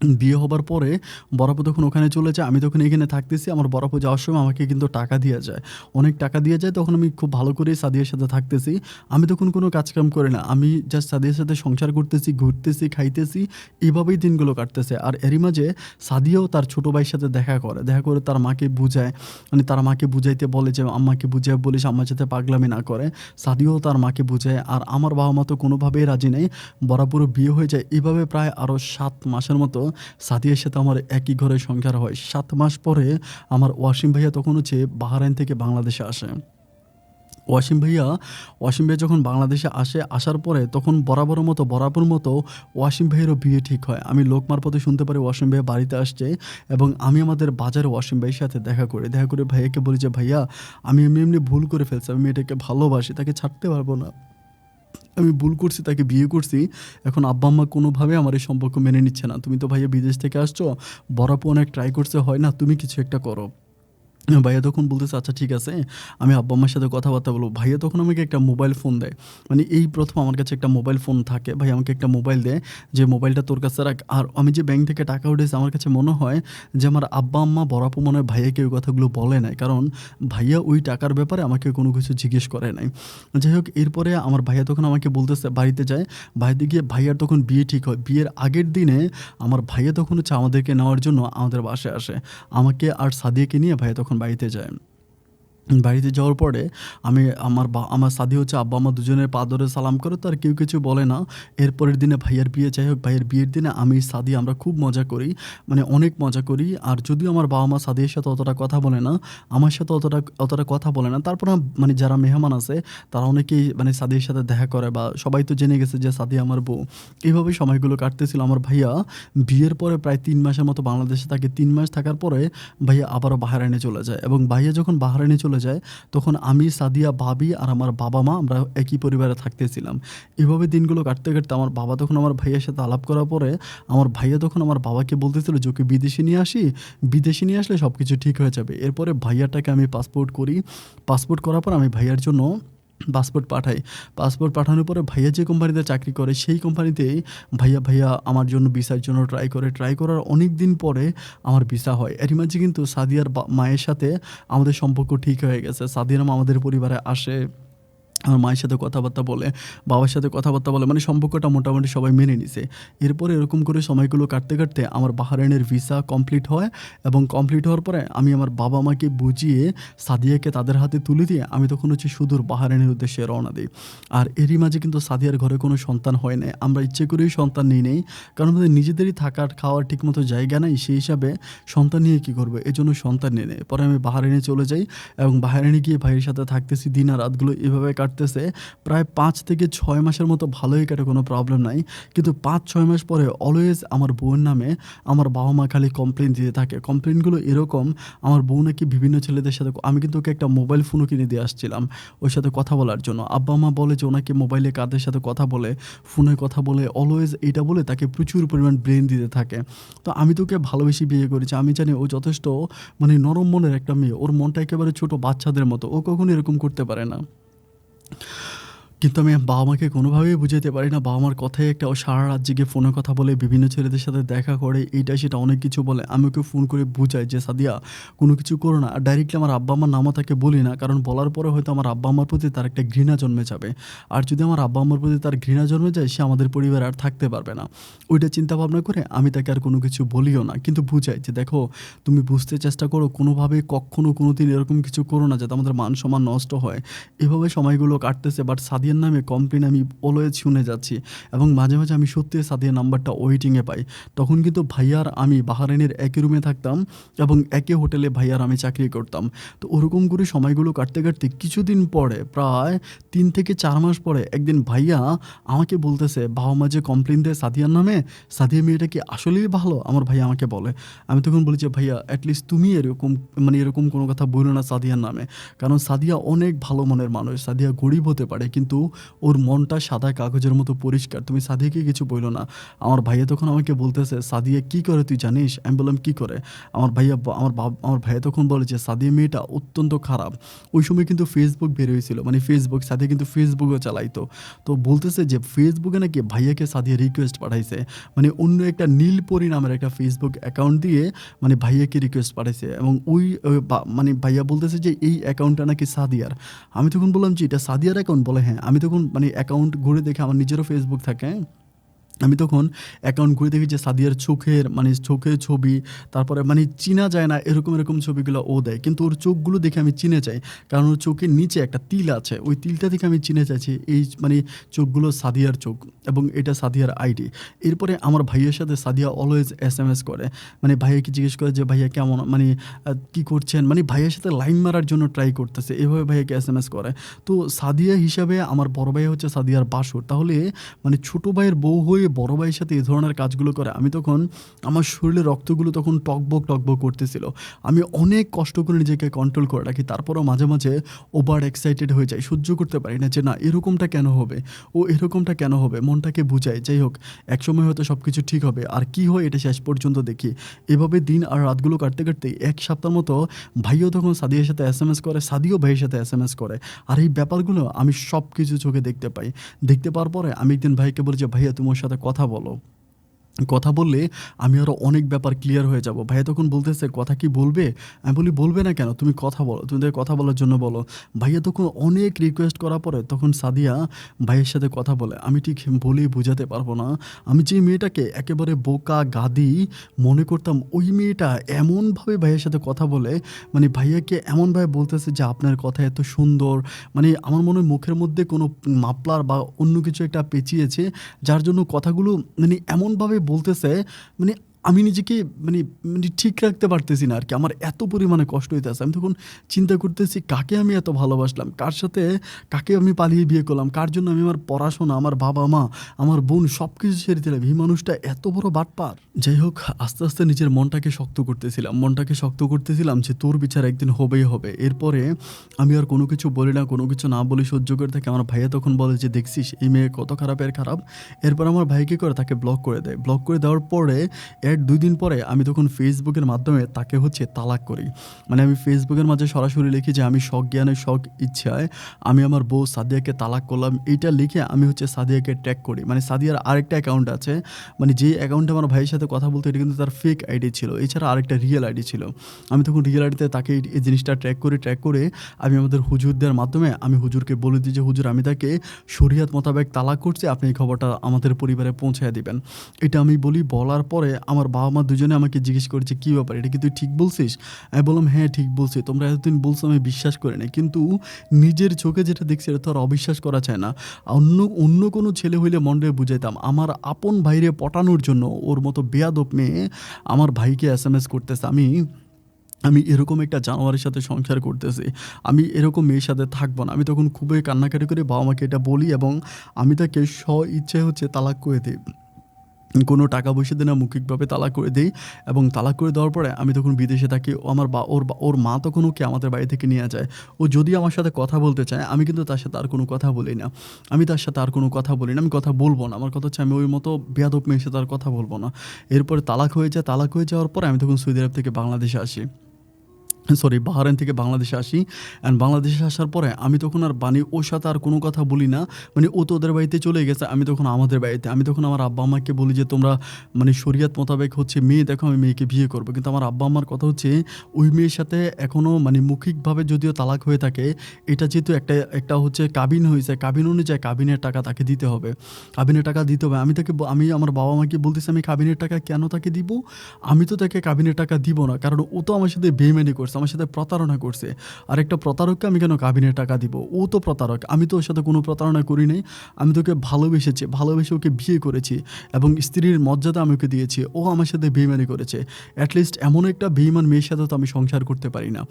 বিয়ে হবার পরে বড় আপু তখন ওখানে চলে যায়। আমি তখন এখানে থাকতেছি। আমার বড় আপু যাওয়ার সময় আমাকে কিন্তু টাকা দিয়ে যায়। অনেক টাকা দিয়ে যায়। তখন আমি খুব ভালো করেই সাদিয়ার সাথে থাকতেছি। আমি তখন কোনো কাজকাম করি না। আমি জাস্ট সাদিয়ার সাথে সংসার করতেছি, ঘুরতেছি, খাইতেছি। এভাবেই দিনগুলো কাটতেছে। আর এরই মাঝে সাদিয়াও তার ছোট ভাইয়ের সাথে দেখা করে। দেখা করে তার মাকে বুঝায়। মানে তার মাকে বুঝাইতে বলে যে, "আম্মাকে বুঝাইয়া বলিস আম্মার সাথে পাগলামি না করে।" সাদিয়াও তার মাকে বুঝায়। আর আমার বাবা-মা তো কোনোভাবেই রাজি নেই। বড় আপুরও বিয়ে হয়ে যায়। এভাবে প্রায় আরও ৭ মাসের মতো সাদিয়ার সাথে আমার একই ঘরে সংসার হয়। ৭ মাস পরে আমার ওয়াসিম ভাইয়া তখন হচ্ছে বাহরাইন থেকে বাংলাদেশে আসে। ওয়াসিম ভাইয়া যখন বাংলাদেশে আসে, আসার পরে তখন বরাবর মতো ওয়াসিম ভাইয়েরও বিয়ে ঠিক হয়। আমি লোক মারফতে শুনতে পারি ওয়াসিম ভাইয়া বাড়িতে আসছে এবং আমি আমাদের বাজারে ওয়াসিম ভাইয়ের সাথে দেখা করি। দেখা করে ভাইয়াকে বলি যে, "ভাইয়া, আমি এমনি ভুল করে ফেলছি। আমি মেয়েটাকে ভালোবাসি। তাকে ছাড়তে পারবো না। আমি ভুল করছি, তাকে বিয়ে করছি। এখন আব্বা-আম্মা কোনোভাবে আমার এই সম্পর্ক মেনে নিচ্ছে না। তুমি তো ভাইয়া বিদেশ থেকে আসছো। বড় আপু অনেক ট্রাই করছে, হয় না। তুমি কিছু একটা করো।" ভাইয়া তখন বলতেছে, "আচ্ছা ঠিক আছে, আমি আব্বা-আম্মার সাথে কথাবার্তা বলব।" ভাইয়া তখন আমাকে একটা মোবাইল ফোন দেয়। মানে এই ১ম আমার কাছে একটা মোবাইল ফোন থাকে। ভাইয়া আমাকে একটা মোবাইল দেয় যে, "মোবাইলটা তোর কাছে রাখ।" আর আমি যে ব্যাংক থেকে টাকা উঠাইছি, আমার কাছে মনে হয় যে আমার আব্বা-আম্মা, বড় আপু মনে হয় ভাইয়াকে ওই কথাগুলো বলে নাই। কারণ ভাইয়া ওই টাকার ব্যাপারে আমাকে কোনো কিছু জিজ্ঞেস করে নাই। যাই হোক, এরপরে আমার ভাইয়া তখন আমাকে বলতেছে, বাড়িতে যায়। বাড়িতে গিয়ে ভাইয়ার তখন বিয়ে ঠিক হয়। বিয়ের আগের দিনে আমার ভাইয়া তখন হচ্ছে আমাদেরকে নেওয়ার জন্য আমাদের বাসায় আসে। আমাকে আর সাদিয়াকে নিয়ে ভাইয়া তখন বাড়িতে যায়। বাড়িতে যাওয়ার পরে আমার সাদি হচ্ছে আব্বা-আম্মা দুজনের পা ধরে সালাম করে, তো আর কেউ কিছু বলে না। এরপরের দিনে ভাইয়ার বিয়ে। যাই হোক, ভাইয়ের বিয়ের দিনে আমি, সাদি আমরা খুব মজা করি। মানে অনেক মজা করি। আর যদিও আমার বাবা-মা সাদিয়ার সাথে অতটা কথা বলে না, আমার সাথে অতটা কথা বলে না। তারপরেও মানে যারা মেহমান আছে তারা অনেকেই মানে সাদিয়ার সাথে দেখা করে, বা সবাই তো জেনে গেছে যে সাদিয়া আমার বউ। এভাবেই সময়গুলো কাটতেছিল। আমার ভাইয়া বিয়ের পরে প্রায় ৩ মাসের মতো বাংলাদেশে থাকে। ৩ মাস থাকার পরে ভাইয়া আবারও বাহরাইনে চলে যায় এবং ভাইয়া যখন বাহরাইনে চলে যায় তখন আমি, সাদিয়া, ভাবি আর আমার বাবা-মা আমরা একই পরিবারে থাকতেছিলাম। এভাবে দিনগুলো কাটতে আমার বাবা তখন আমার ভাইয়ের সাথে আলাপ করার পরে আমার ভাইয়া তখন আমার বাবাকে বলতেছিল যে, "ওকে বিদেশে নিয়ে আসি। বিদেশে নিয়ে আসলে সবকিছু ঠিক হয়ে যাবে।" এরপরে ভাইয়াটাকে আমি পাসপোর্ট করি। পাসপোর্ট করার পর আমি ভাইয়ার জন্য পাসপোর্ট পাঠাই। পাসপোর্ট পাঠানোর পরে ভাইয়া যে কোম্পানিতে চাকরি করে সেই কোম্পানিতেই ভাইয়া আমার জন্য ভিসার জন্য ট্রাই করে। ট্রাই করার অনেক দিন পরে আমার ভিসা হয়। এরই মাঝে কিন্তু সাদিয়ার মায়ের সাথে আমাদের সম্পর্ক ঠিক হয়ে গেছে। সাদিয়ার মা আমাদের পরিবারে আসে। আমার মায়ের সাথে কথাবার্তা বলে, বাবার সাথে কথাবার্তা বলে, মানে সম্পর্কটা মোটামুটি সবাই মেনে নিছে। এরপরে এরকম করে সময়গুলো কাটতে আমার বাহরাইনের ভিসা কমপ্লিট হয় এবং কমপ্লিট হওয়ার পরে আমি আমার বাবা-মাকে বুঝিয়ে সাদিয়াকে তাদের হাতে তুলে দিয়ে আমি তখন হচ্ছে সুদূর বাহরাইনের উদ্দেশ্যে রওনা দেই। আর এরই মাঝে কিন্তু সাদিয়ার ঘরে কোনো সন্তান হয় নাই। আমরা ইচ্ছে করেই সন্তান নিই নাই। কারণ আমাদের নিজেদেরই থাকার, খাওয়ার ঠিকমতো জায়গা নাই। সেই হিসাবে সন্তান নিয়ে কী করব? এজন্য সন্তান নিই নাই। পরে আমি বাহরাইনে চলে যাই এবং বাহরাইনে গিয়ে ভাইয়ের সাথে থাকতেছি। দিন আর রাতগুলো এভাবে কাটতেছে। প্রায় ৫ থেকে ৬ মাসের মতো ভালোই কাটে, কোনো প্রবলেম নাই। কিন্তু ৫-৬ মাস পরে অলওয়েজ আমার বউয়ের নামে আমার বাবা-মা খালি কমপ্লেইন দিতে থাকে। কমপ্লেইনগুলো এরকম, আমার বউ নাকি বিভিন্ন ছেলেদের সাথে, আমি কিন্তু ওকে একটা মোবাইল ফোনও কিনে দিয়ে আসছিলাম ওর সাথে কথা বলার জন্য। আব্বা-মা বলে যে ও নাকি মোবাইলে কাদের সাথে কথা বলে, ফোনে কথা বলে, অলওয়েজ এইটা বলে তাকে প্রচুর পরিমাণ ব্রেইন দিতে থাকে। তো আমি তো ওকে ভালোবেসে বিয়ে করেছি। আমি জানি ও যথেষ্ট মানে নরম মনের একটা মেয়ে। ওর মনটা একেবারে ছোট বাচ্চাদের মতো। ও কখনো এরকম করতে পারে না। কিন্তু আমি বাবা-মাকে কোনোভাবেই বুঝাইতে পারি না। বাবা-মার কথায় একটা, ও সারারাত জেগে ফোনে কথা বলে, বিভিন্ন ছেলেদের সাথে দেখা করে, এইটা সেটা অনেক কিছু বলে। আমি ওকে ফোন করে বুঝাই যে, "সাদিয়া, কোনো কিছু করো না।" আর ডাইরেক্টলি আমার আব্বা-আম্মার নামও তাকে বলি না। কারণ বলার পরে হয়তো আমার আব্বা-আম্মার প্রতি তার একটা ঘৃণা জন্মে যাবে। আর যদি আমার আব্বা-আম্মার প্রতি তার ঘৃণা জন্মে যায়, সে আমাদের পরিবারে আর থাকতে পারবে না। ওইটা চিন্তা ভাবনা করে আমি তাকে আর কোনো কিছু বলিও না। কিন্তু বুঝাই যে, "দেখো, তুমি বুঝতে চেষ্টা করো। কোনোভাবেই কখনো কোনোদিন এরকম কিছু করো না যাতে আমাদের মান-সম্মান নষ্ট হয়।" এভাবে সময়গুলো কাটতেছে। বাট সাদিয়ার নামে কমপ্লেইন আমি অলওয়েজ শুনে যাচ্ছি এবং মাঝে আমি সত্যিই সাদিয়ার নাম্বারটা ওয়েটিংয়ে পাই। তখন কিন্তু ভাইয়া আর আমি বাহরাইনের একই রুমে থাকতাম এবং একই হোটেলে ভাইয়া আর আমি চাকরি করতাম। তো ওরকম করে সময়গুলো কাটতে কিছুদিন পরে, প্রায় ৩ থেকে ৪ মাস পরে একদিন ভাইয়া আমাকে বলতেছে, "বাবা-মা যে কমপ্লেইন দেয় সাদিয়ার নামে, সাদিয়া মেয়েটা কি আসলেই ভালো?" আমার ভাইয়া আমাকে বলে। আমি তখন বলি যে, "ভাইয়া, এটলিস্ট তুমি এরকম কোনো কথা বইলো না সাদিয়ার নামে। কারণ সাদিয়া অনেক ভালো মনের মানুষ। সাদিয়া গরিব হতে পারে কিন্তু ওর মনটা সাদা কাগজের মতো পরিষ্কার। তুমি সাদিয়াকে কিছু বইলো না।" আমার ভাইয়া তখন আমাকে বলতেছে, "সাদিয়া কী করে তুই জানিস?" আমি বললাম, "কী করে?" আমার ভাইয়া তখন বলে যে, "সাদিয়া মেয়েটা অত্যন্ত খারাপ।" ওই সময় কিন্তু ফেসবুক বের হয়েছিল। মানে সাদিয়া কিন্তু ফেসবুকও চালাইতো। তো বলতেছে যে ফেসবুকে নাকি ভাইয়াকে সাদিয়া রিকোয়েস্ট পাঠাইছে। মানে অন্য একটা নীলপরি নামের একটা ফেসবুক অ্যাকাউন্ট দিয়ে মানে ভাইয়াকে রিকোয়েস্ট পাঠাইছে এবং মানে ভাইয়া বলতেছে যে এই অ্যাকাউন্টটা নাকি সাদিয়ার। আমি তখন বললাম যে, "এটা সাদিয়ার অ্যাকাউন্ট?" বলে, "হ্যাঁ।" আমি তখন মানে অ্যাকাউন্ট ঘুরে দেখে আমার নিজেরও ফেসবুক থাকে। আমি তখন অ্যাকাউন্ট ঘুরে দেখি যে সাদিয়ার চোখের ছবি, তারপরে চিনা যায় না এরকম ছবিগুলো ও দেয়। কিন্তু ওর চোখগুলো দেখে আমি চিনে যাই। কারণ ওর চোখের নিচে একটা তিল আছে। ওই তিলটা দেখে আমি চিনে যাচ্ছি এই চোখগুলো সাদিয়ার চোখ এবং এটা সাদিয়ার আইডি। এরপরে আমার ভাইয়ের সাথে সাদিয়া অলওয়েজ এসএমএস করে। ভাইয়াকে জিজ্ঞেস করে যে, "ভাইয়া কেমন কি করছেন?" ভাইয়ের সাথে লাইন মারার জন্য ট্রাই করতেছে। এভাবে ভাইয়াকে এসএমএস করে। তো সাদিয়া হিসাবে আমার বড় ভাই হচ্ছে সাদিয়ার বাসুর। তাহলে ছোট ভাইয়ের বউ হয়ে বড় ভাইয়ের সাথে এই ধরনের কাজগুলো করে। আমি তখন আমার শরীরে রক্তগুলো তখন টগবগ করতেছিল। আমি অনেক কষ্ট করে নিজেকে কন্ট্রোল করে রাখি। তারপরেও মাঝে ওভার এক্সাইটেড হয়ে যাই। সহ্য করতে পারি না যে না এরকমটা কেন হবে? ও এরকমটা কেন হবে? মনটাকে বুঝাই। যাই হোক, একসময় হয়তো সবকিছু ঠিক হবে। আর কি হয় এটা শেষ পর্যন্ত দেখি। এভাবে দিন আর রাতগুলো কাটতে ১ সপ্তাহের মতো ভাইও তখন সাদিয়ার সাথে এসএমএস করে, সাদিয়াও ভাইয়ের সাথে এসএমএস করে। আর এই ব্যাপারগুলো আমি সবকিছু চোখে দেখতে পাই। দেখতে পাওয়ার পরে আমি একদিন ভাইকে বলি যে, "ভাইয়া তুমি ওর সাথে কথা বলো। কথা বললে আমি আরও অনেক ব্যাপার ক্লিয়ার হয়ে যাব।" ভাইয়া তখন বলতেছে, "কথা কি বলবে?" আমি বলি, "বলবে না কেন? তুমি কথা বলো। তুমি তাকে কথা বলার জন্য বলো।" ভাইয়া তখন অনেক রিকোয়েস্ট করার পরে তখন সাদিয়া ভাইয়ের সাথে কথা বলে। আমি ঠিক বলেই বোঝাতে পারবো না। আমি যে মেয়েটাকে একেবারে বোকা, গাধি মনে করতাম, ওই মেয়েটা এমনভাবে ভাইয়ের সাথে কথা বলে, ভাইয়াকে এমনভাবে বলতেছে যে, "আপনার কথা এত সুন্দর।" আমার মনে হয় মুখের মধ্যে কোনো মাফলার বা অন্য কিছু একটা পেঁচিয়েছে, যার জন্য কথাগুলো এমনভাবে বলতেছে, মানে আমি নিজেকে মানে ঠিক রাখতে পারতেছি না আরকি। আমার এত পরিমাণে কষ্ট হইতেছে। আমি তখন চিন্তা করতেছি কাকে আমি এত ভালোবাসলাম? কাকে আমি পালিয়ে বিয়ে করলাম? কার জন্য আমি আমার পড়াশোনা, আমার বাবা-মা, আমার বোন সবকিছু ছেড়ে দিলাম? এই মানুষটা এত বড় বাটপার। যাই হোক, আস্তে নিজের মনটাকে শক্ত করতেছিলাম যে তোর বিচার একদিন হবেই হবে। এরপরে আমি আর কোনো কিছু বলি না, কোনো কিছু না বলে সহ্য করে থাকি। আমার ভাইয়া তখন বলে যে, "দেখছিস এই মেয়ে কত খারাপের খারাপ।" এরপর আমার ভাই কি করে তাকে ব্লক করে দেয়। ব্লক করে দেওয়ার পরে এর ২ দিন পরে আমি তখন ফেসবুকের মাধ্যমে তাকে তালাক করি। আমি ফেসবুকের মাঝে সরাসরি লিখি যে, "আমি সজ্ঞানে ইচ্ছায় আমি আমার বউ সাদিয়াকে তালাক করলাম।" এইটা লিখে আমি সাদিয়াকে ট্যাগ করি। সাদিয়ার আরেকটা অ্যাকাউন্ট আছে। যে অ্যাকাউন্টে আমার ভাইয়ের সাথে কথা বলতো এটা কিন্তু তার ফেক আইডি ছিল। এছাড়া আরেকটা রিয়েল আইডি ছিল। আমি তখন রিয়েল আইডিতে তাকে এই জিনিসটা ট্র্যাক করে আমি আমাদের হুজুরদের মাধ্যমে আমি হুজুরকে বলে দিই যে, "হুজুর আমি তাকে শরিয়ত মোতাবেক তালাক করছি। আপনি এই খবরটা আমাদের পরিবারে পৌঁছায় দিবেন।" এটা আমি বলার পরে আমার বাবা-মা দুজনে আমাকে জিজ্ঞেস করেছে, "কী ব্যাপার? এটা কি তুই ঠিক বলছিস?" আমি বললাম, "হ্যাঁ, ঠিক বলছি। তোমরা এতদিন বলছো আমি বিশ্বাস করি নাই। কিন্তু নিজের চোখে যেটা দেখছি এটা তো আর অবিশ্বাস করা যায় না। অন্য কোনো ছেলে হইলে মন দিয়ে বুঝাইতাম। আমার আপন ভাইরে পটানোর জন্য ওর মতো বেয়াদব মেয়ে আমার ভাইকে এসএমএস করতেছে। আমি এরকম একটা জানোয়ারের সাথে সংসার করতেছি। আমি এরকম মেয়ের সাথে থাকবো না।" আমি তখন খুবই কান্নাকাটি করে বাবা-মাকে এটা বলি এবং আমি তাকে স্ব-ইচ্ছায় তালাক করে দেই। কোনো টাকা পয়সা দিয়ে না, মৌখিকভাবে তালাক করে দেই এবং তালাক করে দেওয়ার পরে আমি তখন বিদেশে থাকি। ও আমার ওর মা তখন ওকে আমাদের বাড়ি থেকে নিয়ে যায়। ও যদি আমার সাথে কথা বলতে চায়, আমি কিন্তু তার সাথে আর কোনো কথা বলি না। আমি কথা বলবো না। আমার কথা হচ্ছে আমি ওই মতো বেয়াদব মেয়ের সাথে আর কথা বলবো না। এরপরে তালাক হয়ে যায়। তালাক হয়ে যাওয়ার পরে আমি তখন সৌদি আরব থেকে বাংলাদেশে আসি। বাহরাইন থেকে বাংলাদেশে আসি। অ্যান্ড বাংলাদেশে আসার পরে আমি তখন আর ওর সাথে আর কোনো কথা বলি না। ও তো ওদের বাড়িতে চলে গেছে। আমি তখন আমাদের বাড়িতে। আমি তখন আমার আব্বা-আম্মাকে বলি যে, "তোমরা শরিয়ত মোতাবেক মেয়ে দেখো, আমি মেয়েকে বিয়ে করব।" কিন্তু আমার আব্বা-আম্মার কথা হচ্ছে ওই মেয়ের সাথে এখনও মৌখিকভাবে যদিও তালাক হয়ে থাকে, এটা যেহেতু একটা কাবিন হয়েছে, কাবিন অনুযায়ী কাবিনের টাকা তাকে দিতে হবে। কাবিনের টাকা দিতে হবে। আমি আমার বাবা-মাকে বলতেছি, "আমি কাবিনের টাকা কেন তাকে দিব? আমি তো তাকে কাবিনের টাকা দিব না। কারণ ও তো আমার সাথে বেইমানি করছে, আমার সাথে প্রতারণা করছে। আর একটা প্রতারককে আমি কেন কাবিনের টাকা দিব? ও তো প্রতারক। আমি তো ওর সাথে কোনো প্রতারণা করি নাই। আমি তো ওকে ভালোবেসে ওকে বিয়ে করেছি এবং স্ত্রীর মর্যাদা আমি ওকে দিয়েছি। ও আমার সাথে বেইমানি করেছে। এটলিস্ট এমন একটা বেইমান মেয়ের সাথে তো আমি সংসার করতে পারি না।"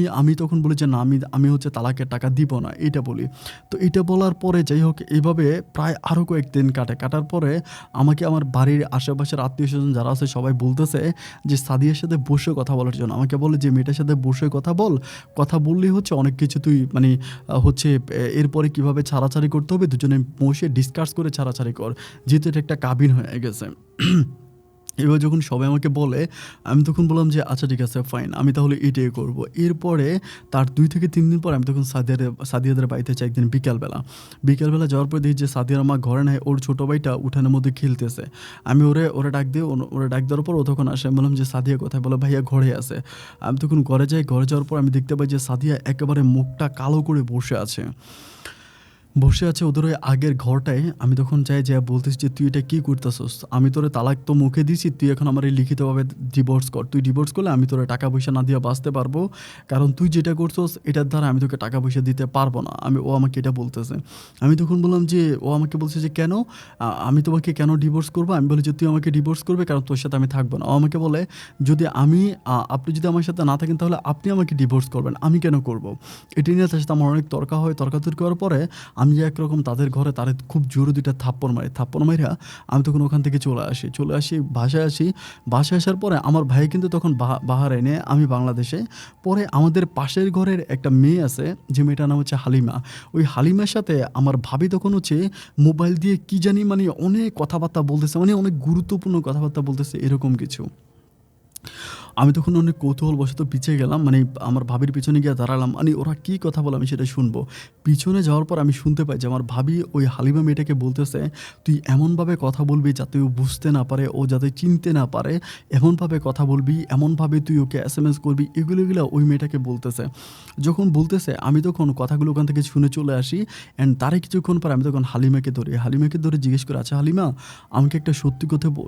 আমি তখন বলি যে, "না, আমি তালাকের টাকা দিব না।" এইটা বলি। তো এইটা বলার পরে যাই হোক, এভাবে প্রায় আরও কয়েকদিন কাটে। কাটার পরে আমাকে আমার বাড়ির আশেপাশের আত্মীয়স্বজন যারা আছে সবাই বলতেছে যে, "সাদিয়ার সাথে বসে কথা বলার জন্য।" আমাকে বলে যে, "মেয়েটার সাথে বসে কথা বল। কথা বললেই অনেক কিছু তুই এরপরে কীভাবে ছাড়াছাড়ি করতে হবে দুজনে বসে ডিসকাস করে ছাড়াছাড়ি কর। যেহেতু এটা একটা কাবিন হয়ে গেছে।" এবার যখন সবাই আমাকে বলে, আমি তখন বললাম যে, "আচ্ছা ঠিক আছে, ফাইন। আমি তাহলে এটাই করব।" এরপরে তার ২ থেকে ৩ দিন পর আমি তখন সাদিয়াদের বাড়িতে যাই একদিন বিকালবেলা। বিকালবেলা যাওয়ার পর দেখি যে সাদিয়ার মা ঘরে নাই, ওর ছোটো ভাইটা উঠানের মধ্যে খেলতেছে। আমি ওরে ডাক দিই। ওরে ডাক দেওয়ার পর ও তখন আসে। আমি বললাম যে, "সাদিয়া কোথায়?" বলে, "ভাইয়া ঘরে আছে।" আমি তখন ঘরে যাই। ঘরে যাওয়ার পর আমি দেখতে পাই যে সাদিয়া একেবারে মুখটা কালো করে বসে আছে। বসে আছে ওদের ওই আগের ঘরটায়। আমি তখন যাই যেয়ে বলতেছি যে, "তুই এটা কি করতেছস? আমি তোরে তালাক তো মুখে দিছি। তুই এখন আমারে লিখিতভাবে ডিভোর্স কর। তুই ডিভোর্স করলে আমি তোরে টাকা পয়সা না দিয়া বাঁচতে পারবো। কারণ তুই যেটা করছস এটার দ্বারা আমি তোকে টাকা পয়সা দিতে পারবো না।" ও আমাকে এটা বলতেছে। আমি তখন বললাম যে, ও আমাকে বলছে যে, "কেন? আমি তোমাকে কেন ডিভোর্স করবো?" আমি বলি যে, "তুই আমাকে ডিভোর্স করবে কারণ তোর সাথে আমি থাকবো না।" ও আমাকে বলে, "যদি আমি আপনি যদি আমার সাথে না থাকেন তাহলে আপনি আমাকে ডিভোর্স করবেন। আমি কেন করবো?" এটা নিয়ে তার সাথে আমার অনেক তর্কা হয়। তর্কাতর্কি হওয়ার পরে আমি যে একরকম তাদের ঘরে তারে খুব জোরে ২ টা থাপ্পড় মারি। থাপ্পড় মাইরা আমি তখন ওখান থেকে চলে আসি। চলে আসি, বাসায় আসি। বাসায় আসার পরে আমার ভাই কিন্তু তখন বাহারাইনে, আমি বাংলাদেশে। পরে আমাদের পাশের ঘরের একটা মেয়ে আছে, যে মেয়েটার নাম হচ্ছে হালিমা। ওই হালিমার সাথে আমার ভাবি তখন হচ্ছে মোবাইল দিয়ে কি জানি মানে অনেক কথাবার্তা বলতেছে, মানে অনেক গুরুত্বপূর্ণ কথাবার্তা বলতেছে, এরকম কিছু। আমি তখন অনেক কৌতূহলবশত পিছিয়ে গেলাম। মানে আমার ভাবির পিছনে গিয়ে দাঁড়ালাম। মানে ওরা কী কথা বলে আমি সেটা শুনবো। পিছনে যাওয়ার পর আমি শুনতে পাই যে আমার ভাবি ওই হালিমা মেয়েটাকে বলতেছে, "তুই এমনভাবে কথা বলবি যাতে ও বুঝতে না পারে, ও যাতে চিনতে না পারে। এমনভাবে কথা বলবি, এমনভাবে তুই ওকে এসএমএস করবি।" এগুলো ওই মেয়েটাকে বলতেছে। যখন বলতেছে আমি তখন কথাগুলো ওখান থেকে শুনে চলে আসি। অ্যান্ড তারই কিছুক্ষণ পর আমি তখন হালিমাকে ধরি। হালিমাকে ধরে জিজ্ঞেস করি, "আচ্ছা হালিমা, আমাকে একটা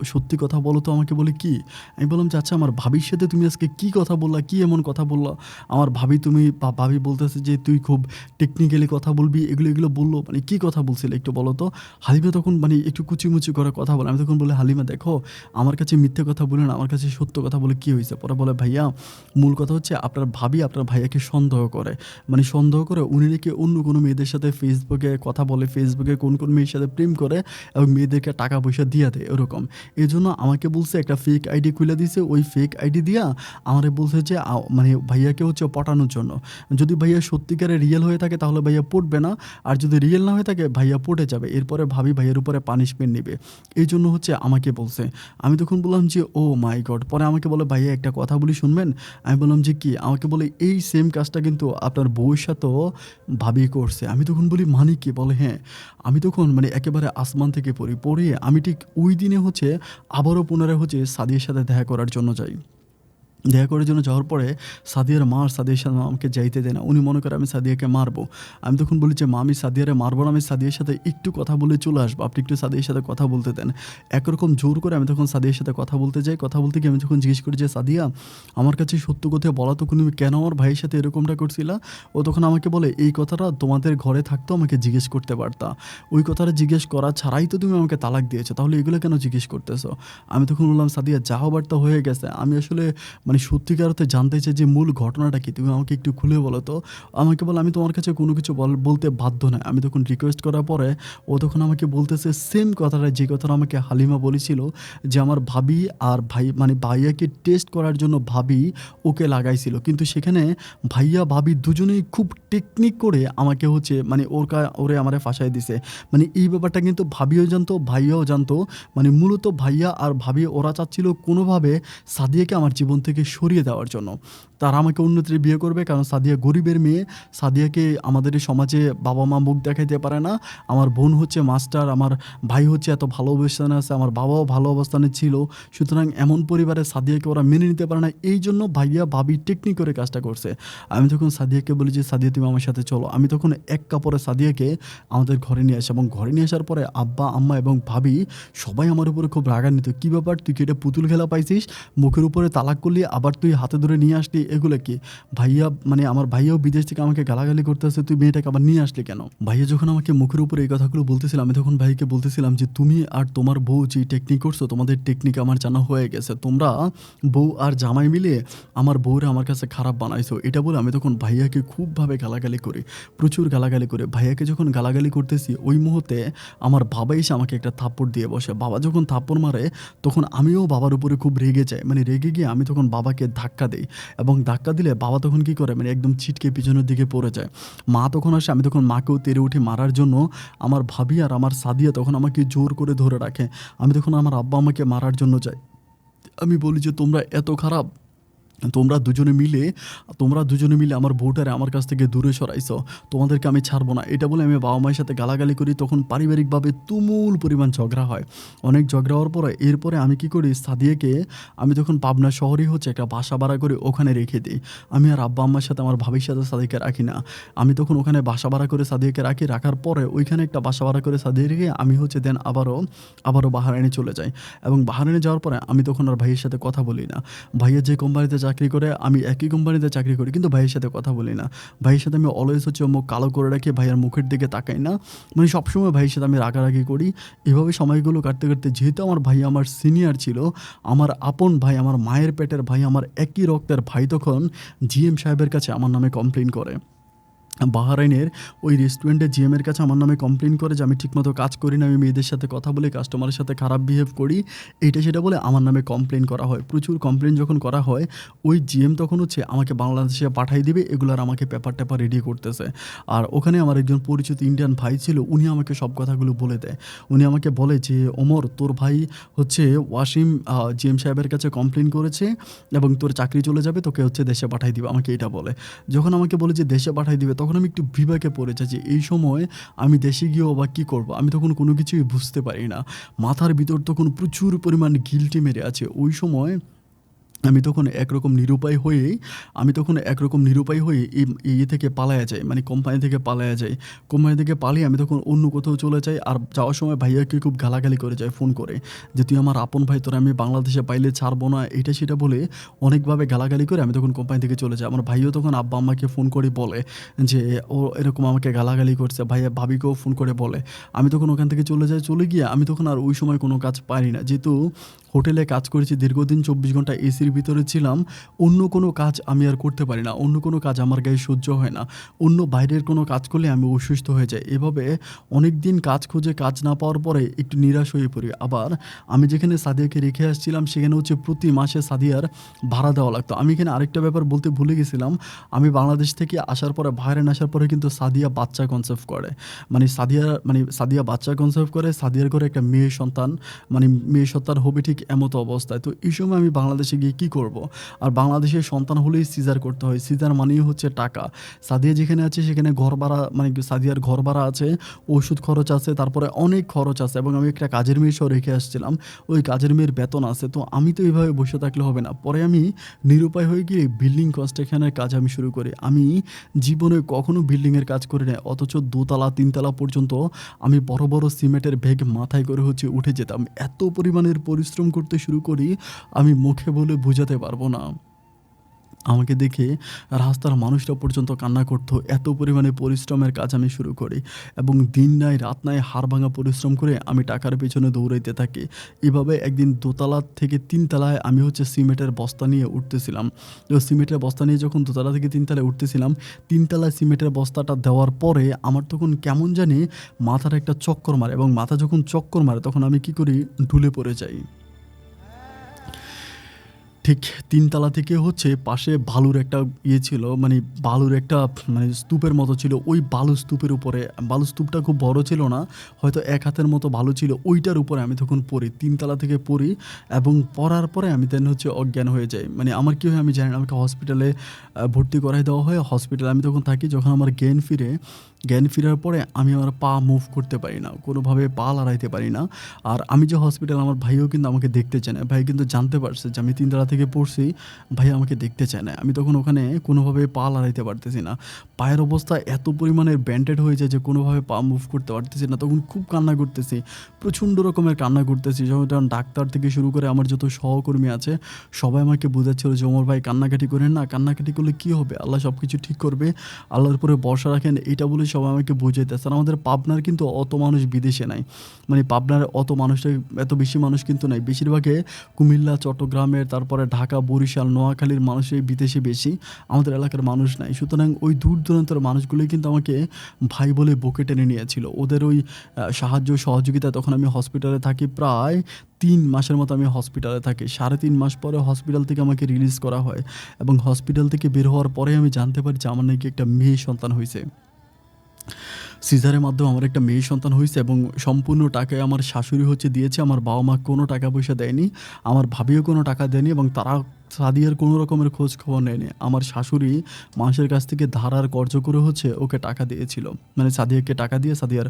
সত্যি কথা বলো তো।" আমাকে বলে, "কি?" আমি বললাম যে, "আচ্ছা আমার ভাবির সাথে তুমি আজকে কি কথা বললা? কি এমন কথা বললা? আমার ভাবি বলতেছে যে তুই খুব টেকনিক্যালি কথা বলবি।" এগুলো বলল। মানে কি কথা বলছিলে একটু বলো তো? হালিমা তখন মানে একটু কুচিমুচি করে কথা বলে। আমি তখন বলি, "হালিমা দেখো, আমার কাছে মিথ্যে কথা বলে না, আমার কাছে সত্য কথা বলে কি হইছে?" পরে বলে, "ভাইয়া, মূল কথা হচ্ছে আপনার ভাবি আপনার ভাইয়াকে সন্দেহ করে। মানে সন্দেহ করে উনি নাকি অন্য কোনো মেয়েদের সাথে ফেসবুকে কথা বলে, ফেসবুকে কোন মেয়ের সাথে প্রেম করে এবং মেয়েদেরকে টাকা পয়সা দিয়া দেয় ওরকম। এজন্য আমাকে বলছে একটা ফেক আইডি খুলে দিছে। ওই ফেক আইডি দিয়া আমারে বলছে যে মানে ভাইয়াকে হচ্ছে পটানোর জন্য। যদি ভাইয়া সত্যিকারের রিয়েল হয়ে থাকে তাহলে ভাইয়া পটবে না। আর যদি রিয়েল না হয়ে থাকে ভাইয়া পটে যাবে। এরপরে ভাবি ভাইয়ের উপরে পানিশমেন্ট নিবে। এইজন্য হচ্ছে আমাকে বলছে।" আমি তখন বললাম যে, "ওহ মাই গড!" পরে আমাকে বলে, "ভাইয়া একটা কথা বলি শুনবেন?" আমি বললাম যে, "কি?" আমাকে বলে, "এই সেম কাজটা কিন্তু আপনার বউয়ের সাথেও ভাবি করছে।" আমি তখন বলি, "মানে কি?" বলে, "হ্যাঁ।" আমি তখন মানে একেবারে আসমান থেকে পড়ি। পড়ে আমি ঠিক ওই দিনে হচ্ছে আবারও পুনরায় হচ্ছে সাদিয়ার সাথে দেখা করার জন্য যাই। দেখা করার জন্য যাওয়ার পরে সাদিয়ার মা আর সাদিয়ার সাথে আমাকে যাইতে দেয় না। উনি মনে করে আমি সাদিয়াকে মারবো। আমি তখন বলি যে, "মা, আমি সাদিয়ারে মারবো না। আমি সাদিয়ার সাথে একটু কথা বলে চলে আসবো। আপনি একটু সাদিয়ার সাথে কথা বলতে দেন।" একরকম জোর করে আমি তখন সাদিয়ার সাথে কথা বলতে যাই। কথা বলতে গিয়ে আমি যখন জিজ্ঞেস করি যে, "সাদিয়া, আমার কাছে সত্য কথা বলা তো তুমি কেন আমার ভাইয়ের সাথে এরকমটা করছিলা?" ও তখন আমাকে বলে, "এই কথাটা তোমাদের ঘরে থাকতেও আমাকে জিজ্ঞেস করতে পারতা। ওই কথাটা জিজ্ঞেস করা ছাড়াই তো তুমি আমাকে তালাক দিয়েছো। তাহলে এগুলো কেন জিজ্ঞেস করতেছো?" আমি তখন বললাম, "সাদিয়া, যা হবার তা হয়ে গেছে। আমি আসলে মানে সত্যিকার অর্থে জানতে চাই যে মূল ঘটনাটা কি? তুমি আমাকে একটু খুলে বলো তো।" আমাকে বলে, "আমি তোমার কাছে কোনো কিছু বলতে বাধ্য নই।" আমি তখন রিকোয়েস্ট করার পরে ও তখন আমাকে বলতেছে সেম কথাটা, যে কথাটা আমাকে হালিমা বলেছিল, যে আমার ভাবি আর মানে ভাইয়াকে টেস্ট করার জন্য ভাবি ওকে লাগাইছিল। কিন্তু সেখানে ভাইয়া ভাবি দুজনেই খুব টেকনিক করে আমাকে হচ্ছে মানে ওরে আমারে ফাঁসায় দিছে। মানে এই ব্যাপারটা কিন্তু ভাবিও জানতো, ভাইয়াও জানতো। মানে মূলত ভাইয়া আর ভাবি ওরা চাচ্ছিল কোনোভাবে সাদিয়াকে আমার জীবন থেকে সরিয়ে দেওয়ার জন্য। তারা আমাকে অন্যত্রে বিয়ে করবে কারণ সাদিয়া গরিবের মেয়ে। সাদিয়াকে আমাদের এই সমাজে বাবা-মা মুখ দেখাইতে পারে না। আমার বোন হচ্ছে মাস্টার, আমার ভাই হচ্ছে এত ভালো অবস্থানে আছে, আমার বাবাও ভালো অবস্থানে ছিল। সুতরাং এমন পরিবারে সাদিয়াকে ওরা মেনে নিতে পারে না। এইজন্য ভাইয়া ভাবি টেকনিক করে কাজটা করছে। আমি তখন সাদিয়াকে বলি যে, "সাদিয়া, তুমি আমার সাথে চলো।" আমি তখন এক কাপড়ে সাদিয়াকে আমাদের ঘরে নিয়ে আসি এবং ঘরে নিয়ে আসার পরে আব্বা, আম্মা এবং ভাবি সবাই আমার উপরে খুব রাগান্বিত। "কি ব্যাপার? তুই কি এটা পুতুল খেলা পাইছিস? মুখের উপরে তালাক করলি, আবার তুই হাতে ধরে নিয়ে আসলি, এগুলো কি? ভাইয়া মানে আমার ভাইয়াও বিদেশ থেকে আমাকে গালাগালি করতেছে, তুই মেয়েটাকে আবার নিয়ে আসলি কেন?" ভাইয়া যখন আমাকে মুখের উপরে এই কথাগুলো বলতেছিল, আমি তখন ভাইকে বলতেছিলাম যে, "তুমি আর তোমার বউ যে টেকনিক করছো, তোমাদের টেকনিক আমার জানা হয়ে গেছে। তোমরা বউ আর জামাই মিলে আমার বউরে আমার কাছে খারাপ বানাইছো।" এটা বলে আমি তখন ভাইয়াকে খুবভাবে গালাগালি করি। প্রচুর গালাগালি করে ভাইয়াকে যখন গালাগালি করতেছি, ওই মুহূর্তে আমার বাবা এসে আমাকে একটা থাপ্পড় দিয়ে বসে। বাবা যখন থাপ্পড় মারে তখন আমিও বাবার উপরে খুব রেগে যাই। মানে রেগে গিয়ে আমি তখন বাবাকে ধাক্কা দেই এবং ধাক্কা দিলে বাবা তখন কি করে মানে একদম ছিটকে পিছনের দিকে পড়ে যায়। মা তখন আসে, আমি তখন মাকেও তেড়ে উঠি মারার জন্য। আমার ভাবি আর আমার সাদিয়া তখন আমাকে জোর করে ধরে রাখে। আমি তখন আমার আব্বা আমাকে মারার জন্য যাই। আমি বলি যে, "তোমরা এত খারাপ?" তোমরা দুজনে মিলে আমার বউটারে আমার কাছ থেকে দূরে সরাইছো। তোমাদেরকে আমি ছাড়বো না। এটা বলে আমি বাবা-মায়ের সাথে গালাগালি করি। তখন পারিবারিকভাবে তুমুল পরিমাণ ঝগড়া হয়। অনেক ঝগড়া হওয়ার পরে এরপরে আমি কি করি, সাদিয়াকে আমি তখন পাবনা শহরেই হচ্ছে একটা বাসা ভাড়া করে ওখানে রেখে দিই। আমি আর আব্বা-আম্মার সাথে আমার ভাবির সাথে সাদিয়াকে রাখি না। আমি তখন ওখানে বাসা ভাড়া করে সাদিয়াকে রাখি। রাখার পরে ওইখানে একটা বাসা ভাড়া করে সাদিয়া রেখে আমি হচ্ছে দেন আবারও বাহারাইনে চলে যাই। এবং বাহারাইনে যাওয়ার পরে আমি তখন আর ভাইয়ের সাথে কথা বলি না। ভাইয়া যে কোম্পানিতে চাকরি করে আমি একই কোম্পানিতে চাকরি করি, কিন্তু ভাইয়ের সাথে কথা বলি না। ভাইয়ের সাথে আমি অলওয়েজ হচ্ছে মুখ কালো করে রাখি, ভাইয়ের মুখের দিকে তাকাই না। মানে সবসময় ভাইয়ের সাথে আমি রাগারাগি করি। এভাবে সময়গুলো কাটতে কাটতে যেহেতু আমার ভাই আমার সিনিয়র ছিল, আমার আপন ভাই, আমার মায়ের পেটের ভাই, আমার একই রক্তের ভাই তখন জিএম সাহেবের কাছে আমার নামে কমপ্লেন করে। বাহরাইনের ওই রেস্টুরেন্টে জিএমের কাছে আমার নামে কমপ্লেন করে যে আমি ঠিকমতো কাজ করি না, আমি মেয়েদের সাথে কথা বলে কাস্টমারের সাথে খারাপ বিহেভ করি, এইটা সেটা বলে আমার নামে কমপ্লেন করা হয়। প্রচুর কমপ্লেন যখন করা হয়, ওই জিএম তখন হচ্ছে আমাকে বাংলাদেশে পাঠাই দিবে, এগুলার আমাকে পেপার রেডি করতেছে। আর ওখানে আমার একজন পরিচিত ইন্ডিয়ান ভাই ছিল, উনি আমাকে সব কথাগুলো বলে দেয়। উনি আমাকে বলে যে, ওমর, তোর ভাই হচ্ছে ওয়াসিম জিএম সাহেবের কাছে কমপ্লেন করেছে এবং তোর চাকরি চলে যাবে, তোকে হচ্ছে দেশে পাঠাই দিবে, আমাকে এটা বলে। যখন আমাকে বলে যে দেশে পাঠাই দিবে, তখন আমি একটু বিপাকে পড়ে যাই যে এই সময় আমি দেশে গিয়েও বা কী করবো। আমি তখন কোনো কিছুই বুঝতে পারি না। মাথার ভিতর তখন প্রচুর পরিমাণ গিল্টি মেরে আছে। ওই সময় আমি তখন একরকম নিরুপায় হয়ে ইয়ে থেকে পালায়া যাই, মানে কোম্পানি থেকে পালায়া যাই। কোম্পানি থেকে পালিয়ে আমি তখন অন্য কোথাও চলে যাই। আর যাওয়ার সময় ভাইয়াকে খুব গালাগালি করে যায় ফোন করে, যে তুই আমার আপন ভাই, তোরা আমি বাংলাদেশে পাইলে ছাড়বো না, এটা সেটা বলে অনেকভাবে গালাগালি করে আমি তখন কোম্পানি থেকে চলে যাই। আমার ভাইও তখন আব্বা আম্মাকে ফোন করে বলে যে ও এরকম আমাকে গালাগালি করছে, ভাইয়া ভাবিকেও ফোন করে বলে। আমি তখন ওখান থেকে চলে যাই। চলে গিয়ে আমি তখন আর ওই সময় কোনো কাজ পারি না, যেহেতু হোটেলে কাজ করেছি দীর্ঘদিন, 24 ঘন্টা এসির ভিতরে ছিলাম। অন্য কোনো কাজ আমি আর করতে পারি না, অন্য কোনো কাজ আমার গায়ে সহ্য হয় না। অন্য বাইরের কোনো কাজ করলে আমি অসুস্থ হয়ে যাই। এভাবে অনেক দিন কাজ খুঁজে কাজ না পাওয়ার পরে একটু নিরাশ হয়ে পড়ি। আবার আমি যেখানে সাদিয়াকে রেখে আসছিলাম সেখানে হচ্ছে প্রতি মাসে সাদিয়ার ভাড়া দেওয়া লাগতো। আমি এখানে আরেকটা ব্যাপার বলতে ভুলে গেছিলাম, আমি বাংলাদেশ থেকে আসার পরে, বাহারাইন আসার পরে কিন্তু সাদিয়া বাচ্চা কনসেপ্ট করে। সাদিয়া বাচ্চা কনসেপ্ট করে, সাদিয়ার ঘরে একটা মেয়ে সন্তান হবে ঠিক এমতো অবস্থায়। তো এই সময় আমি বাংলাদেশে গিয়ে কী করব? আর বাংলাদেশের সন্তান হলেই সিজার করতে হয়। সিজার মানেই হচ্ছে টাকা। সাদিয়া যেখানে আছে সেখানে ঘর ভাড়া, মানে সাদিয়ার ঘর ভাড়া আছে, ওষুধ খরচ আছে, তারপরে অনেক খরচ আছে। এবং আমি একটা কাজের মেয়ে সহ রেখে আসছিলাম, ওই কাজের মেয়ের বেতন আছে। তো আমি তো এইভাবে বসে থাকলে হবে না। পরে আমি নিরুপায় হয়ে গিয়ে বিল্ডিং কনস্ট্রাকশনের কাজ আমি শুরু করি। আমি জীবনে কখনো বিল্ডিংয়ের কাজ করি না, অথচ 2 তলা 3 তলা পর্যন্ত আমি বড় বড় সিমেন্টের ব্যাগ মাথায় করে হচ্ছে উঠে যেতাম। এত পরিমাণের পরিশ্রম করতে শুরু করি, আমি মুখে বলে বোঝাতে পারবো না। আমাকে দেখে রাস্তার মানুষরা পর্যন্ত কান্না করতো। এত পরিমাণে পরিশ্রমের কাজ আমি শুরু করি এবং দিন নাই রাত নাই হাড়ভাঙা পরিশ্রম করে আমি টাকার পেছনে দৌড়াইতে থাকি। এভাবে একদিন 2 তলা থেকে 3 তলায় আমি হচ্ছে সিমেন্টের বস্তা নিয়ে উঠতেছিলাম। তো সিমেন্টের বস্তা নিয়ে যখন 2 তলা থেকে 3 তলায় উঠতেছিলাম, 3 তলায় সিমেন্টের বস্তাটা দেওয়ার পরে আমার তখন কেমন জানি মাথার একটা চক্কর মারে, এবং মাথা যখন চক্কর মারে তখন আমি কী করি, ঢুলে পড়ে যাই। ঠিক 3 তলা থেকে হচ্ছে পাশে বালুর একটা ছিল, মানে বালুর একটা, মানে স্তূপের মতো ছিল। ওই বালু স্তূপের উপরে, বালু স্তূপটা খুব বড় ছিল না, হয়তো 1 হাতের মতো বালু ছিল, ওইটার উপরে আমি তখন পড়ি। 3 তলা থেকে পড়ি এবং পড়ার পরে আমি দেন হচ্ছে অজ্ঞান হয়ে যাই। মানে আমার কী হয় আমি জানি না। আমাকে হসপিটালে ভর্তি করাই দেওয়া হয়। হসপিটালে আমি তখন থাকি। যখন আমার জ্ঞান ফেরার পরে আমি আমার পা মুভ করতে পারি না, কোনোভাবে পা লড়াইতে পারি না। আর আমি যে হসপিটাল, আমার ভাইও কিন্তু আমাকে দেখতে চায় না। ভাই কিন্তু জানতে পারছে যে আমি 3 তলা থেকে পড়ছি, ভাই আমাকে দেখতে চায় না। আমি তখন ওখানে কোনোভাবে পা লড়াইতে পারতেছি না। পায়ের অবস্থা এত পরিমাণের ব্যান্ডেড হয়ে যায় যে কোনোভাবে পা মুভ করতে পারতেছি না। তখন খুব কান্না করতেছি, প্রচণ্ড রকমের কান্না করতেছি। যখন ডাক্তার থেকে শুরু করে আমার যত সহকর্মী আছে সবাই আমাকে বোঝাচ্ছিল যে, ওমর ভাই কান্নাকাটি করেন না, কান্নাকাটি করলে কী হবে, আল্লাহ সব কিছু ঠিক করবে, আল্লাহর উপরে ভরসা রাখেন, এটা বলে সবাই আমাকে বুঝাইতেছে। আর আমাদের পাবনার কিন্তু অত মানুষ বিদেশে নাই, মানে পাবনার এত বেশি মানুষ কিন্তু নাই। বেশিরভাগে কুমিল্লা, চট্টগ্রামের, তারপরে ঢাকা, বরিশাল, নোয়াখালীর মানুষই বিদেশে বেশি, আমাদের এলাকার মানুষ নাই। সুতরাং ওই দূর দূরান্তের মানুষগুলোই কিন্তু আমাকে ভাই বলে বুকে টেনে নিয়েছিল। ওদের ওই সাহায্য সহযোগিতা তখন আমি হসপিটালে থাকি প্রায় 3 মাসের মতো। আমি হসপিটালে থাকি। 3.5 মাস পরে হসপিটাল থেকে আমাকে রিলিজ করা হয় এবং হসপিটাল থেকে বের হওয়ার পরে আমি জানতে পারি যে আমার নাকি একটা মেয়ে সন্তান হয়েছে। সিজারের মাধ্যমে আমার একটা মেয়ে সন্তান হয়েছে এবং সম্পূর্ণ টাকায় আমার শাশুড়ি হচ্ছে দিয়েছে। আমার বাবা মা কোনো টাকা পয়সা দেয়নি, আমার ভাবিও কোনো টাকা দেয়নি এবং তারা সাদিয়ার কোনো রকমের খোঁজ খবর নেয়নি। আমার শাশুড়ি মানুষের কাছ থেকে ধার আর কর্জ করে হচ্ছে ওকে টাকা দিয়েছিল। মানে সাদিয়াকে টাকা দিয়ে সাদিয়ার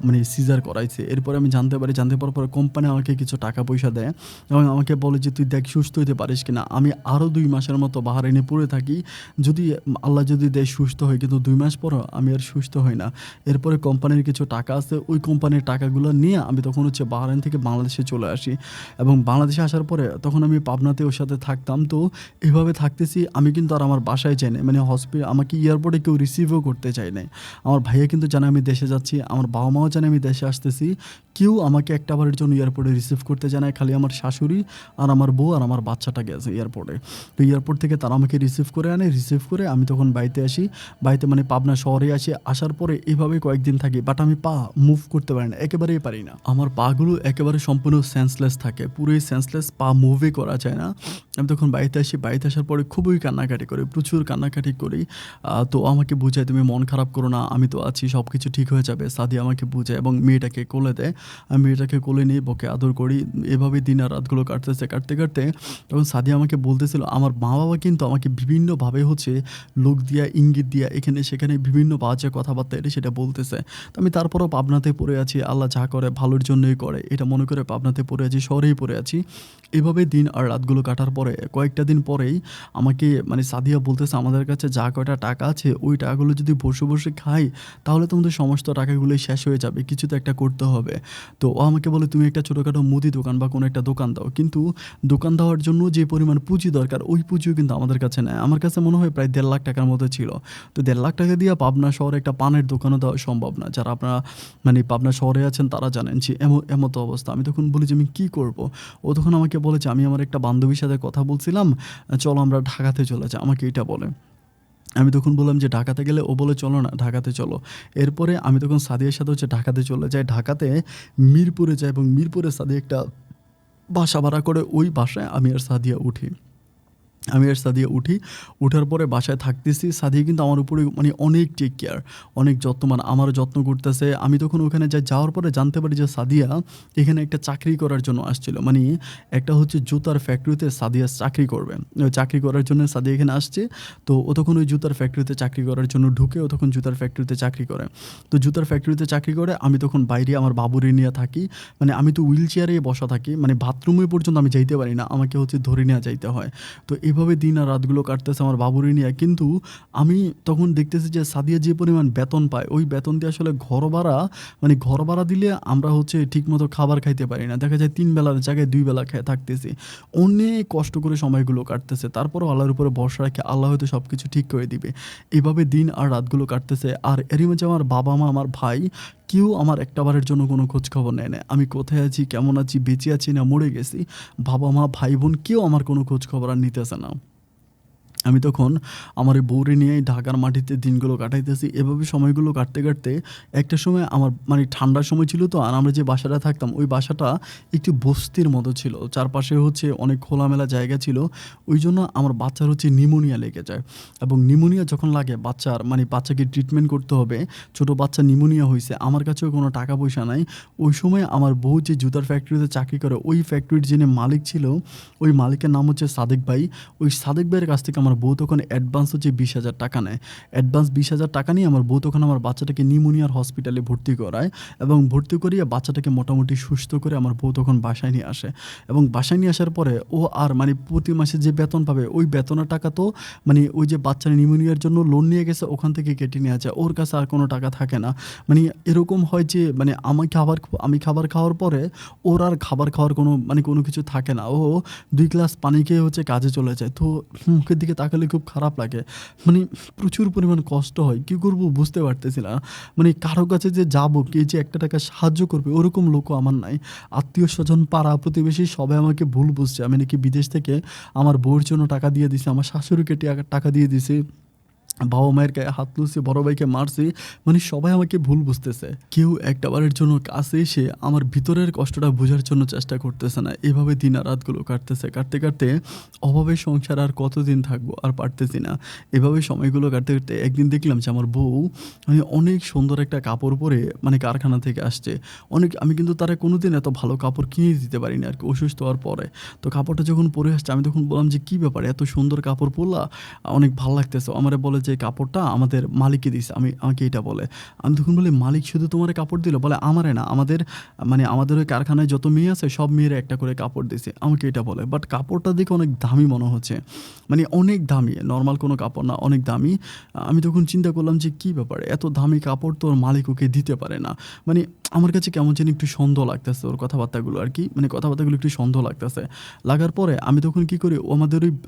মানে সিজার করাইছে। এরপরে আমি জানতে পারি, জানতে পারার পরে কোম্পানি আমাকে কিছু টাকা পয়সা দেয় এবং আমাকে বলে যে, "তুই দেখ সুস্থ হইতে পারিস কিনা?" আমি আরও ২ মাসের মতো বাহরাইনে পড়ে থাকি। যদি আল্লাহ যদি দেয় সুস্থ হই, কিন্তু ২ মাস পরও আমি আর সুস্থ হই না। এরপরে কোম্পানির কিছু টাকা আছে, ওই কোম্পানির টাকাগুলো নিয়ে আমি তখন হচ্ছে বাহরাইন থেকে বাংলাদেশে চলে আসি এবং বাংলাদেশে আসার পরে তখন আমি পাবনাতে ওর সাথে থাকতাম। তো এভাবে থাকতেছি, আমি কিন্তু আর আমার বাসায় যাই নাই। মানে আমাকে এয়ারপোর্টে কেউ রিসিভও করতে চায় নাই। আমার ভাইয়া কিন্তু জানে আমি দেশে যাচ্ছি, আমার বাবা-মাও জানে আমি দেশে আসতেছি। কেউ আমাকে একটাবারের জন্য এয়ারপোর্টে রিসিভ করতে যায় নাই। খালি আমার শাশুড়ি আর আমার বউ আর আমার বাচ্চাটা গেছে এয়ারপোর্টে। তো এয়ারপোর্ট থেকে তারা আমাকে রিসিভ করে আনে। রিসিভ করে আমি তখন বাড়িতে আসি। বাড়িতে মানে পাবনা শহরে আসি। আসার পরে এভাবে কয়েকদিন থাকি। বাট আমি পা মুভ করতে পারি না, একেবারেই পারি না। আমার পাগুলো একেবারে সম্পূর্ণ সেন্সলেস থাকে। পুরোই সেন্সলেস, পা মুভই করা যায় না। আমি তখন বাড়িতে আসি। বাড়িতে আসার পরে খুবই কান্নাকাটি করি, প্রচুর কান্নাকাটি করি। তো আমাকে বুঝায়, "তুমি মন খারাপ করো না, আমি তো আছি, সব কিছু ঠিক হয়ে যাবে।" সাদিয়া আমাকে বুঝায় এবং মেয়েটাকে কোলে দেয়। আমি মেয়েটাকে কোলে নিয়ে বউকে আদর করি। এভাবে দিন আর রাতগুলো কাটতেছে। কাটতে, কাটতে তখন সাদিয়া আমাকে বলতেছিল, আমার মা-বাবা কিন্তু আমাকে বিভিন্নভাবে হচ্ছে লোক দিয়া, ইঙ্গিত দিয়া, এখানে সেখানে বিভিন্ন বাজে কথাবার্তা এটা সেটা বলতেছে। তো আমি তারপরও পাবনাতে পড়ে আছি। আল্লাহ যা করে ভালোর জন্যই করে। এটা মনে করে পাবনাতে পড়ে আছি, শহরেই পড়ে আছি। এভাবে দিন আর রাতগুলো কাটার পরে কয়েকটা দিন পরেই আমাকে মানে সাদিয়া বলতেছে, "আমাদের কাছে যা কয়টা টাকা আছে ওই টাকাগুলো যদি বসে, বসে খাই তাহলে তোমাদের সমস্ত টাকাগুলোই শেষ হয়ে যাবে। কিছু তো একটা করতে হবে।" তো ও আমাকে বলে, "তুমি একটা ছোটোখাটো মুদি দোকান বা কোনো একটা দোকান দাও।" কিন্তু দোকান দেওয়ার জন্য যে পরিমাণ পুঁজি দরকার ওই পুঁজিও কিন্তু আমাদের কাছে নেই। আমার কাছে মনে হয় প্রায় ১.৫ লাখ টাকার মতো ছিল। তো ১.৫ লাখ টাকা দিয়ে পাবনা শহরে একটা পানের দোকানও দেওয়া সম্ভব না। যারা আপনারা মানে পাবনা শহরে আছেন তারা জানেন যে এমতো অবস্থা। আমি তখন বলি যে, "আমি কী করব?" ও তখন আমাকে বলে যে, "আমি আমার একটা বান্ধবীর সাথে কথা বলছিলাম, চলো আমরা ঢাকাতে চলে যাই।" আমাকে এটা বলে। আমি তখন বললাম যে, "ঢাকাতে গেলে?" ও বলে, "চলো না, ঢাকাতে চলো।" এরপরে আমি তখন সাদিয়ার সাথে হচ্ছে ঢাকাতে চলে যাই। ঢাকাতে মিরপুরে যাই এবং মিরপুরে সাদিয়া একটা বাসা ভাড়া করে, ওই বাসায় আমি আর সাদিয়া উঠি। আমি আর সাদিয়া উঠি। উঠার পরে বাসায় থাকতেছি। সাদিয়া কিন্তু আমার উপরে মানে অনেক টেক কেয়ার, অনেক যত্নবান, আমারও যত্ন করতেছে। আমি তখন ওখানে যাই, যাওয়ার পরে জানতে পারি যে সাদিয়া এখানে একটা চাকরি করার জন্য আসছিল। মানে একটা হচ্ছে জুতার ফ্যাক্টরিতে সাদিয়া চাকরি করবে। ওই চাকরি করার জন্য সাদিয়া এখানে আসছে। তো ও তখন ওই জুতার ফ্যাক্টরিতে চাকরি করার জন্য ঢুকে, ও তখন জুতার ফ্যাক্টরিতে চাকরি করে। তো জুতার ফ্যাক্টরিতে চাকরি করে, আমি তখন বাইরে আমার বাবুরে নিয়ে থাকি। মানে আমি তো হুইল চেয়ারেই বসা থাকি। মানে বাথরুমে পর্যন্ত আমি যাইতে পারি না। আমাকে হচ্ছে ধরে নিয়ে যাইতে হয়। তো এভাবে দিন আর রাতগুলো কাটতেছে আমার বাবুরে নিয়ে। কিন্তু আমি তখন দেখতেছি যে সাদিয়া যে পরিমাণ বেতন পায়, ওই বেতন দিয়ে আসলে ঘর ভাড়া, মানে ঘর ভাড়া দিলে আমরা হচ্ছে ঠিকমতো খাবার খাইতে পারি না। দেখা যায় ৩ বেলার জায়গায় ২ বেলা খেয়ে থাকতেছি। অনেক কষ্ট করে সময়গুলো কাটতেছে। তারপরও আল্লাহর উপরে ভরসা রাখি, আল্লাহ হয়তো সব কিছু ঠিক করে দিবে। এভাবে দিন আর রাতগুলো কাটতেছে। আর এরই মাঝে আমার বাবা-মা, আমার ভাই কেউ আমার একটাবারের জন্য কোনো খোঁজখবর নেয় না। আমি কোথায় আছি, কেমন আছি, বেঁচে আছি না মরে গেছি, বাবা-মা, ভাই-বোন কেউ আমার কোনো খোঁজখবর আর নিতেছে না। আমি তখন আমার এই বউরে নিয়েই ঢাকার মাটিতে দিনগুলো কাটাইতেছি। এভাবে সময়গুলো কাটতে, কাটতে একটা সময় আমার মানে ঠান্ডার সময় ছিল তো, আর আমরা যে বাসাটা থাকতাম ওই বাসাটা একটি বস্তির মতো ছিল। চারপাশে হচ্ছে অনেক খোলামেলা জায়গা ছিল। ওইজন্য আমার বাচ্চার হচ্ছে নিউমোনিয়া লেগে যায় এবং নিউমোনিয়া যখন লাগে বাচ্চার মানে বাচ্চাকে ট্রিটমেন্ট করতে হবে। ছোট বাচ্চা নিউমোনিয়া হইছে। আমার কাছেও কোনো টাকা পয়সা নাই। ওই সময় আমার বউ যে জুতার ফ্যাক্টরিতে চাকরি করে, ওই ফ্যাক্টরির যিনি মালিক ছিল, ওই মালিকের নাম হচ্ছে সাদেক ভাই। ওই সাদেক ভাইয়ের কাছ থেকে আমার বউ তখন অ্যাডভান্স হচ্ছে ২০,০০০ টাকা নেয়। অ্যাডভান্স ২০,০০০ টাকা নিয়ে আমার বউ তখন আমার বাচ্চাটাকে নিউমোনিয়ার হসপিটালে ভর্তি করায় এবং ভর্তি করিয়ে বাচ্চাটাকে মোটামুটি সুস্থ করে আমার বউ তখন বাসায় নিয়ে আসে এবং বাসায় নিয়ে আসার পরে ও আর মানে প্রতি মাসে যে বেতন পাবে ওই বেতনের টাকা তো মানে ওই যে বাচ্চার নিউমোনিয়ার জন্য লোন নিয়ে গেছে ওখান থেকে কেটে নেওয়া যায়। ওর কাছে আর কোনো টাকা থাকে না। মানে এরকম হয় যে মানে আমি খাবার খাওয়ার পরে ওর আর খাবার খাওয়ার কোনো কিছু থাকে না। ও ২ গ্লাস পানি খেয়ে হচ্ছে কাজে চলে যায়। তো মুখের দিকে তাকালে খুব খারাপ লাগে। মানে প্রচুর পরিমাণ কষ্ট হয়। কি করব বুঝতে পারতেছি না। মানে কারো কাছে যে যাবো, কে যে একটা টাকা সাহায্য করবে ওরকম লোকও আমার নাই। আত্মীয়স্বজন, পাড়া প্রতিবেশী সবাই আমাকে ভুল বুঝছে। আমি নাকি বিদেশ থেকে আমার বউর জন্য টাকা দিয়ে দিছি, আমার শাশুড়িকে টাকা দিয়ে দিছি। বাবা-মায়ের গায়ে হাত তুলছি, বড় ভাইকে মারছি। মানে সবাই আমাকে ভুল বুঝতেছে। কেউ একটাবারের জন্য কাছে এসে আমার ভিতরের কষ্টটা বোঝার জন্য চেষ্টা করতেছে না। এভাবে দিন আর রাতগুলো কাটতেছে। কাটতে অভাবের সংসার আর কতদিন থাকবো? আর পারতেছি না। এভাবে সময়গুলো কাটতে একদিন দেখলাম যে আমার বউ মানে অনেক সুন্দর একটা কাপড় পরে মানে কারখানা থেকে আসছে। আমি কিন্তু তারে কোনোদিন এত ভালো কাপড় কিনে দিতে পারিনি আরকি অসুস্থ হওয়ার পরে। তো কাপড়টা যখন পরে আসছে আমি তখন বললাম যে, "কি ব্যাপার? এত সুন্দর কাপড় পরলা? অনেক ভাল লাগতেছে।" আমারে বলে যে, "কাপড়টা আমাদের মালিককে দিছে।" আমাকে এটা বলে। আমি তখন বলি, "মালিক শুধু তোমারে কাপড় দিল?" বলে, "আমারে না, আমাদের ওই কারখানায় যত মেয়ে আছে সব মেয়েরে একটা করে কাপড় দিছে।" আমাকে এটা বলে। বাট কাপড়টা দেখে অনেক দামি মনে হচ্ছে। মানে অনেক দামি, নরমাল কোনো কাপড় না, অনেক দামি। আমি তখন চিন্তা করলাম যে, "কি ব্যাপার? এত দামি কাপড় তো ওর মালিক ওকে দিতে পারে না।" মানে আমার কাছে কেমন জানি একটু সন্দেহ লাগতেছে ওর কথাবার্তাগুলো আরকি। মানে কথাবার্তাগুলো একটু সন্দেহ লাগতেছে। লাগার পরে আমি তখন কি করি,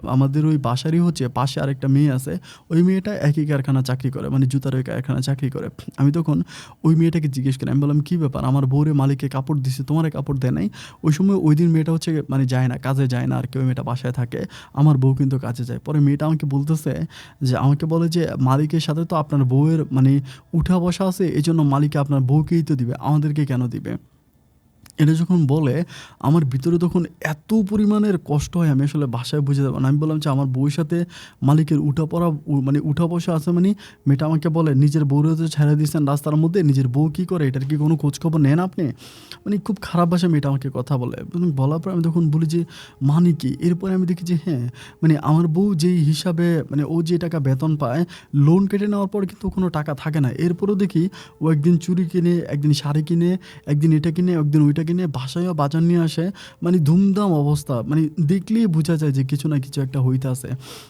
আমাদের ওই বাসারই হচ্ছে পাশে আরেকটা মেয়ে আছে। ওই মেয়েটা একই কারখানায় চাকরি করে। মানে জুতার ওই কারখানায় চাকরি করে। আমি তখন ওই মেয়েটাকে জিজ্ঞেস করি। আমি বললাম, "কি ব্যাপার? আমার বউরে মালিকে কাপড় দিছে, তোমারে কাপড় দেয় নাই?" ওই সময় ঐদিন মেয়েটা হচ্ছে মানে যায় না, কাজে যায় না আরকি। ওই মেয়েটা বাসায় থাকে। আমার বউ কিন্তু কাজে যায়। পরে মেয়েটা আমাকে বলতেছে যে আমাকে বলে যে, "মালিকের সাথে তো আপনার বউয়ের মানে উঠা-বসা আছে। এজন্য মালিক আপনার বউকেই তো দিবে। আমাদেরকে কেন দিবে?" এটা যখন বলে আমার ভিতরে তখন এত পরিমাণের কষ্ট হয় আমি আসলে ভাষায় বুঝাতে পারব না। আমি বললাম যে, "আমার বউয়ের সাথে মালিকের উঠা-পড়া মানে উঠা-বসা আছে মানে?" মেয়েটা আমাকে বলে, "নিজের বউরে তো ছাইড়া দিছেন রাস্তার মধ্যে, নিজের বউ কি করে এটার কি কোনো খোঁজখবর নেন আপনি?" মানে খুব খারাপ ভাষায় মেয়েটা আমাকে কথা বলে। এবং বলার পর আমি তখন বলি যে, "মানে কি?" এরপরে আমি দেখি যে হ্যাঁ, মানে আমার বউ যেই হিসাবে মানে ও যে টাকা বেতন পায়, লোন কেটে নেওয়ার পর কিন্তু কোনো টাকা থাকে না। এরপরেও দেখি ও একদিন চুড়ি কিনে, একদিন শাড়ি কিনে, একদিন এটা কিনে, একদিন ওইটা কিনে বাসায়ও বাজার নিয়ে আসে। মানে ধুমধাম অবস্থা। মানে দেখলেই বোঝা যায় যে কিছু না কিছু একটা হইতাছে।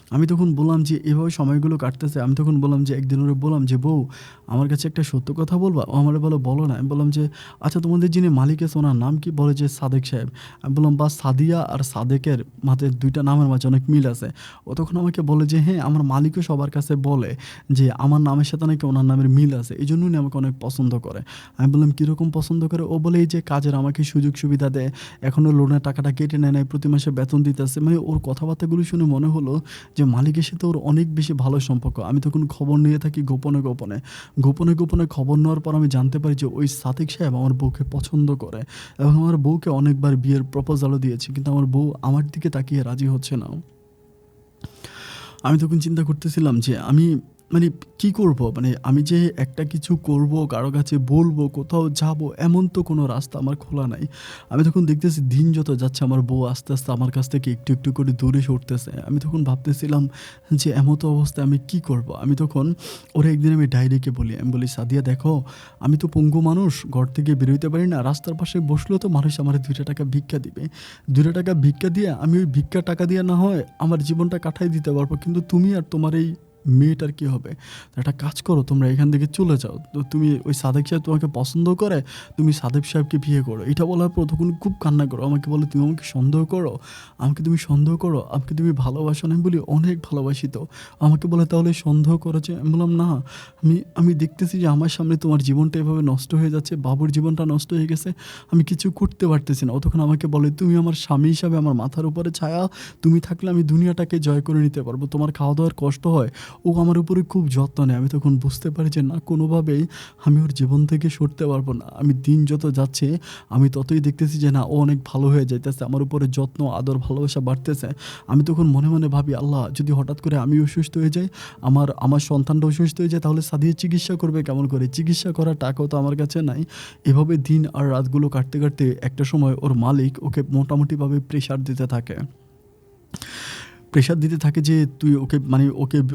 আমি তখন বললাম যে, "এভাবে সময়গুলো কাটতেছে।" আমি তখন বললাম যে একদিন ওরে বললাম যে, "বউ আমার কাছে একটা সত্য কথা বলবা?" ও আমারে বলে, "বলো না।" আমি বললাম যে, "আচ্ছা তোমাদের যিনি মালিক আছে ওনার নাম কি?" বলে যে, "সাদেক সাহেব।" আমি বললাম, "বাহ! সাদিয়া আর সাদেকের মাঝে ২ টা নামের মাঝে অনেক মিল আছে।" ও তখন আমাকে বলে যে, "হ্যাঁ, আমার মালিকও সবার কাছে বলে যে আমার নামের সাথে নাকি ওনার নামের মিল আছে। এজন্য উনি আমাকে অনেক পছন্দ করে।" আমি বললাম, "কিরকম পছন্দ করে?" ও বলে, "এই যে কাজের আমাকে সুযোগ সুবিধা দেয়। এখনো লোনের টাকাটা কেটে নেয় নাই। প্রতি মাসে বেতন দিতেছে।" মানে ওর কথাবার্তাগুলো শুনে মনে হলো যে মালিকের সাথে ওর অনেক বেশি ভালো সম্পর্ক। আমি তখন খবর নিয়ে থাকি গোপনে। গোপনে খবর নেওয়ার পর আমি জানতে পারি যে ওই সাদিক সাহেব আমার বউকে পছন্দ করে এবং আমার বউকে অনেকবার বিয়ের প্রপোজালও দিয়েছে। কিন্তু আমার বউ আমার দিকে তাকিয়ে রাজি হচ্ছে না। আমি তখন চিন্তা করতেছিলাম যে আমি মানে কি করব? মানে আমি যে একটা কিছু করব, কারো কাছে বলবো, কোথাও যাবো এমন তো কোনো রাস্তা আমার খোলা নাই। আমি তখন দেখতেছি দিন যত যাচ্ছে আমার বউ আস্তে আমার কাছ থেকে একটু করে দূরে সরতেছে। আমি তখন ভাবতেছিলাম যে এমতো অবস্থায় আমি কি করব? আমি তখন ওরে একদিন আমি ডাইরেক্টে বলি। আমি বলি, "সাদিয়া দেখো, আমি তো পঙ্গু মানুষ, ঘর থেকে বেরোইতে পারি না। রাস্তার পাশে বসলেও তো মানুষ আমারে ৳২ ভিক্ষা দিবে। ৳২ ভিক্ষা দিয়ে আমি ওই ভিক্ষার টাকা দিয়ে না হয় আমার জীবনটা কাটায় দিতে পারবো। কিন্তু তুমি আর তোমার এই মেয়েটার কি হবে? তো একটা কাজ করো, তোমরা এখান থেকে চলে যাও। তো তুমি ওই সাদেক সাহেব তোমাকে পছন্দ করে, তুমি সাদেক সাহেবকে বিয়ে করো।" এটা বলার পর তখন খুব কান্না করো। আমাকে বলে, "তুমি আমাকে সন্দেহ করো? আমাকে তুমি সন্দেহ করো? আমাকে তুমি ভালোবাসো না?" আমি বলি, "অনেক ভালোবাসি তো।" আমাকে বলে, "তাহলে সন্দেহ করো যে?" আমি বললাম, "না, আমি দেখতেছি যে আমার সামনে তোমার জীবনটা এভাবে নষ্ট হয়ে যাচ্ছে। বাবুর জীবনটা নষ্ট হয়ে গেছে। আমি কিছু করতে পারতেছি না।" ও তখন আমাকে বলে, "তুমি আমার স্বামী হিসাবে আমার মাথার উপরে ছায়া। তুমি থাকলে আমি দুনিয়াটাকে জয় করে নিতে পারবো। তোমার খাওয়া-দাওয়ার কষ্ট হয়।" ও আমার উপরে খুব যত্ন নেয়। আমি তখন বুঝতে পারি যে না, কোনোভাবেই আমি ওর জীবন থেকে সরতে পারবো না। আমি দিন যত যাচ্ছে আমি ততই দেখতেছি যে না, ও অনেক ভালো হয়ে যাইতেছে। আমার উপরে যত্ন, আদর, ভালোবাসা বাড়তেছে। আমি তখন মনে ভাবি, আল্লাহ যদি হঠাৎ করে আমি অসুস্থ হয়ে যাই, আমার সন্তানটা অসুস্থ হয়ে যায়, তাহলে সাদিয়া চিকিৎসা করবে কেমন করে? চিকিৎসা করার টাকাও তো আমার কাছে নাই। এভাবে দিন আর রাতগুলো কাটতে একটা সময় ওর মালিক ওকে মোটামুটিভাবে প্রেশার দিতে থাকে। প্রেশার দিতে থাকে যে তুই ওকে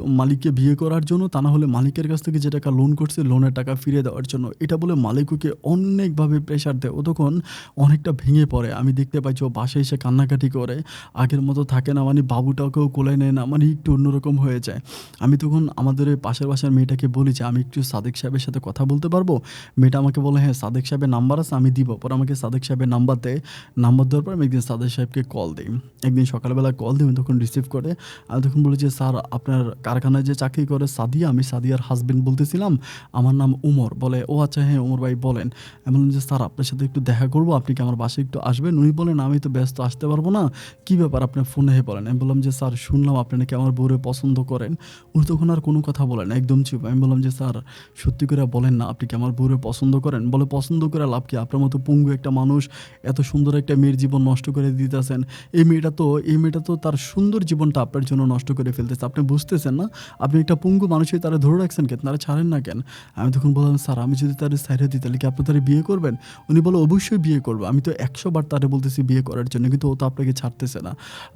মালিককে বিয়ে করার জন্য, তা না হলে মালিকের কাছ থেকে যে টাকা লোন করছে লোনের টাকা ফিরিয়ে দেওয়ার জন্য। এটা বলে মালিক ওকে অনেকভাবে প্রেশার দেয়। ও তখন অনেকটা ভেঙে পড়ে। আমি দেখতে পাই যে ও বাসায় এসে কান্নাকাটি করে। আগের মতো থাকে না, মানে বাবুটাকেও কোলে নেয় না, মানে একটু অন্যরকম হয়ে যায়। আমি তখন আমাদের ওই পাশের বাসার মেয়েটাকে বলি যে, "আমি একটু সাদেক সাহেবের সাথে কথা বলতে পারবো?" মেয়েটা আমাকে বলে, "হ্যাঁ, সাদেক সাহেবের নাম্বার আছে, আমি দিব।" পরে আমাকে সাদেক সাহেবের নাম্বার দেয়। নাম্বার দেওয়ার পর আমি একদিন সাদেক সাহেবকে কল দেই। একদিন সকালবেলা কল দিই, আমি তখন রিসিভ করে। আমি তখন বলি যে, "স্যার আপনার কারখানায় যে চাকরি করে সাদিয়া, আমি সাদিয়ার হাসব্যান্ড বলতেছিলাম। আমার নাম উমর।" বলে, "ও আচ্ছা হ্যাঁ, উমর ভাই বলেন।" আমি বললাম যে, "স্যার আপনার সাথে একটু দেখা করব। আপনি কি আমার বাসায় একটু আসবেন?" উনি বলেন, "আমি তো ব্যস্ত আসতে পারব না। কী ব্যাপার আপনার ফোনে বলেন।" আমি বললাম যে, "স্যার শুনলাম আপনি নাকি আমার বউরে পছন্দ করেন।" উনি তখন আর কোনো কথা বলেন না, একদম চুপ। আমি বললাম যে, "স্যার সত্যি করে বলেন না আপনি কি আমার বউরে পছন্দ করেন?" বলে, "পছন্দ করে লাভ কি? আপনার মতো পঙ্গু একটা মানুষ এত সুন্দর একটা মেয়ের জীবন নষ্ট করে দিতেছেন। এই মেয়েটা তো তার সুন্দর জীবনটা আপনার জন্য নষ্ট করে ফেলতেছে। আপনি বুঝতেছেন না? আপনি একটা পঙ্গু মানুষ হয়ে তারে ধরে রাখছেন কেন? তারে ছাড়েন না কেন?" আমি তখন বললাম, "স্যার আমি যদি তারে ছাইড়া দিই তাহলে কি আপনি তারে বিয়ে করবেন?" উনি বলে, "অবশ্যই বিয়ে করব। আমি তো ১০০ বার তারে বলতেছি বিয়ে করার জন্য কিন্তু ও তো আপনাকে ছাড়তেছে না।"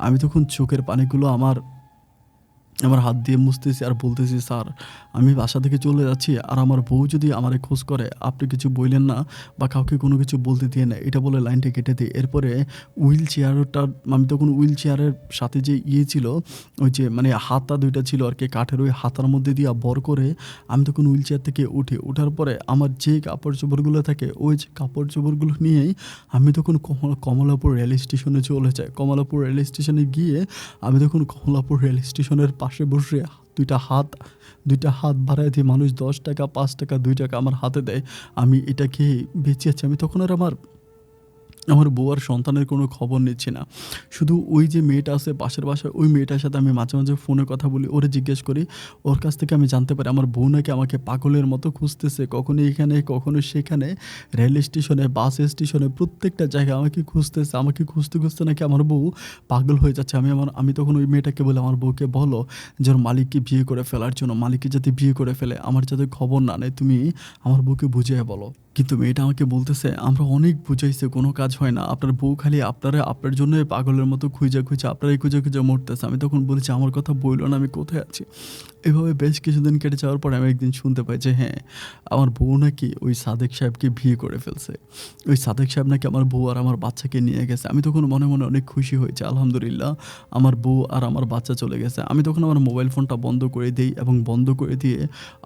আমি তখন চোখের পানিগুলো আমার আমার হাত দিয়ে মুছতেছি আর বলতেছি, "স্যার আমি বাসা থেকে চলে যাচ্ছি আর আমার বউ যদি আমারে খোঁজ করে আপনি কিছু বইলেন না বা কাউকে কোনো কিছু বলতে দিয়েন না।" এটা বলে লাইনটা কেটে দেই। এরপরে হুইল চেয়ারটা আমি তখন হুইল চেয়ারের সাথে যে ছিল ওই যে মানে হাতা ২ টা ছিল আরকি কাঠের, ওই হাতার মধ্যে দিয়া ভর করে আমি তখন হুইল চেয়ার থেকে উঠি। উঠার পরে আমার যে কাপড়-চোপড়গুলো থাকে ওই যে কাপড়-চোপড়গুলো নিয়েই আমি তখন কমলাপুর রেল স্টেশনে চলে যাই। কমলাপুর রেল স্টেশনে গিয়ে আমি তখন কমলাপুর রেল স্টেশনের পাশে বসে ২ টা হাত বাড়ায় দিয়ে মানুষ ৳১০, ৳৫, ৳২ আমার হাতে দেয়। আমি এটা খেয়ে বেঁচে আছি। আমি তখন আর আমার বউ আর সন্তানের কোনো খবর নিচ্ছি না। শুধু ওই যে মেয়েটা আছে পাশের বাসায়, ওই মেয়েটার সাথে আমি মাঝে, মাঝে ফোনে কথা বলি। ওরে জিজ্ঞেস করি। ওর কাছ থেকে আমি জানতে পারি আমার বউ নাকি আমাকে পাগলের মতো খুঁজতেছে। কখনো এখানে, কখনো সেখানে, রেল স্টেশনে, বাস স্টেশনে প্রত্যেকটা জায়গায় আমাকে খুঁজতেছে। আমাকে খুঁজতে, খুঁজতে নাকি আমার বউ পাগল হয়ে যাচ্ছে। আমি তখন ওই মেয়েটাকে বলি, "আমার বউকে বলো যে ওর মালিককে বিয়ে করে ফেলার জন্য। মালিককে যাতে বিয়ে করে ফেলে। আমার যাতে খবর না নেয়। তুমি আমার বউকে বুঝিয়ে বলো।" কিন্তু মেয়েটা আমাকে বলতেছে, "আমরা অনেক বুঝাইছি কোনো কাজ হয় না। আপনার বউ খালি আপনার জন্যই পাগলের মতো খুঁইজা, খুঁইজা আপনারই খুঁজে, খুঁজে মরতেছে।" আমি তখন বলেছি, "আমার কথা বইলো না আমি কোথায় আছি?" এভাবে বেশ কিছুদিন কেটে যাওয়ার পরে আমি একদিন শুনতে পাই যে হ্যাঁ, আমার বউ নাকি ওই সাদেক সাহেবকে বিয়ে করে ফেলছে। ওই সাদেক সাহেব নাকি আমার বউ আর আমার বাচ্চাকে নিয়ে গেছে। আমি তখন মনে, মনে অনেক খুশি হয়েছি। আলহামদুলিল্লাহ আমার বউ আর আমার বাচ্চা চলে গেছে। আমি তখন আমার মোবাইল ফোনটা বন্ধ করে দেই এবং বন্ধ করে দিয়ে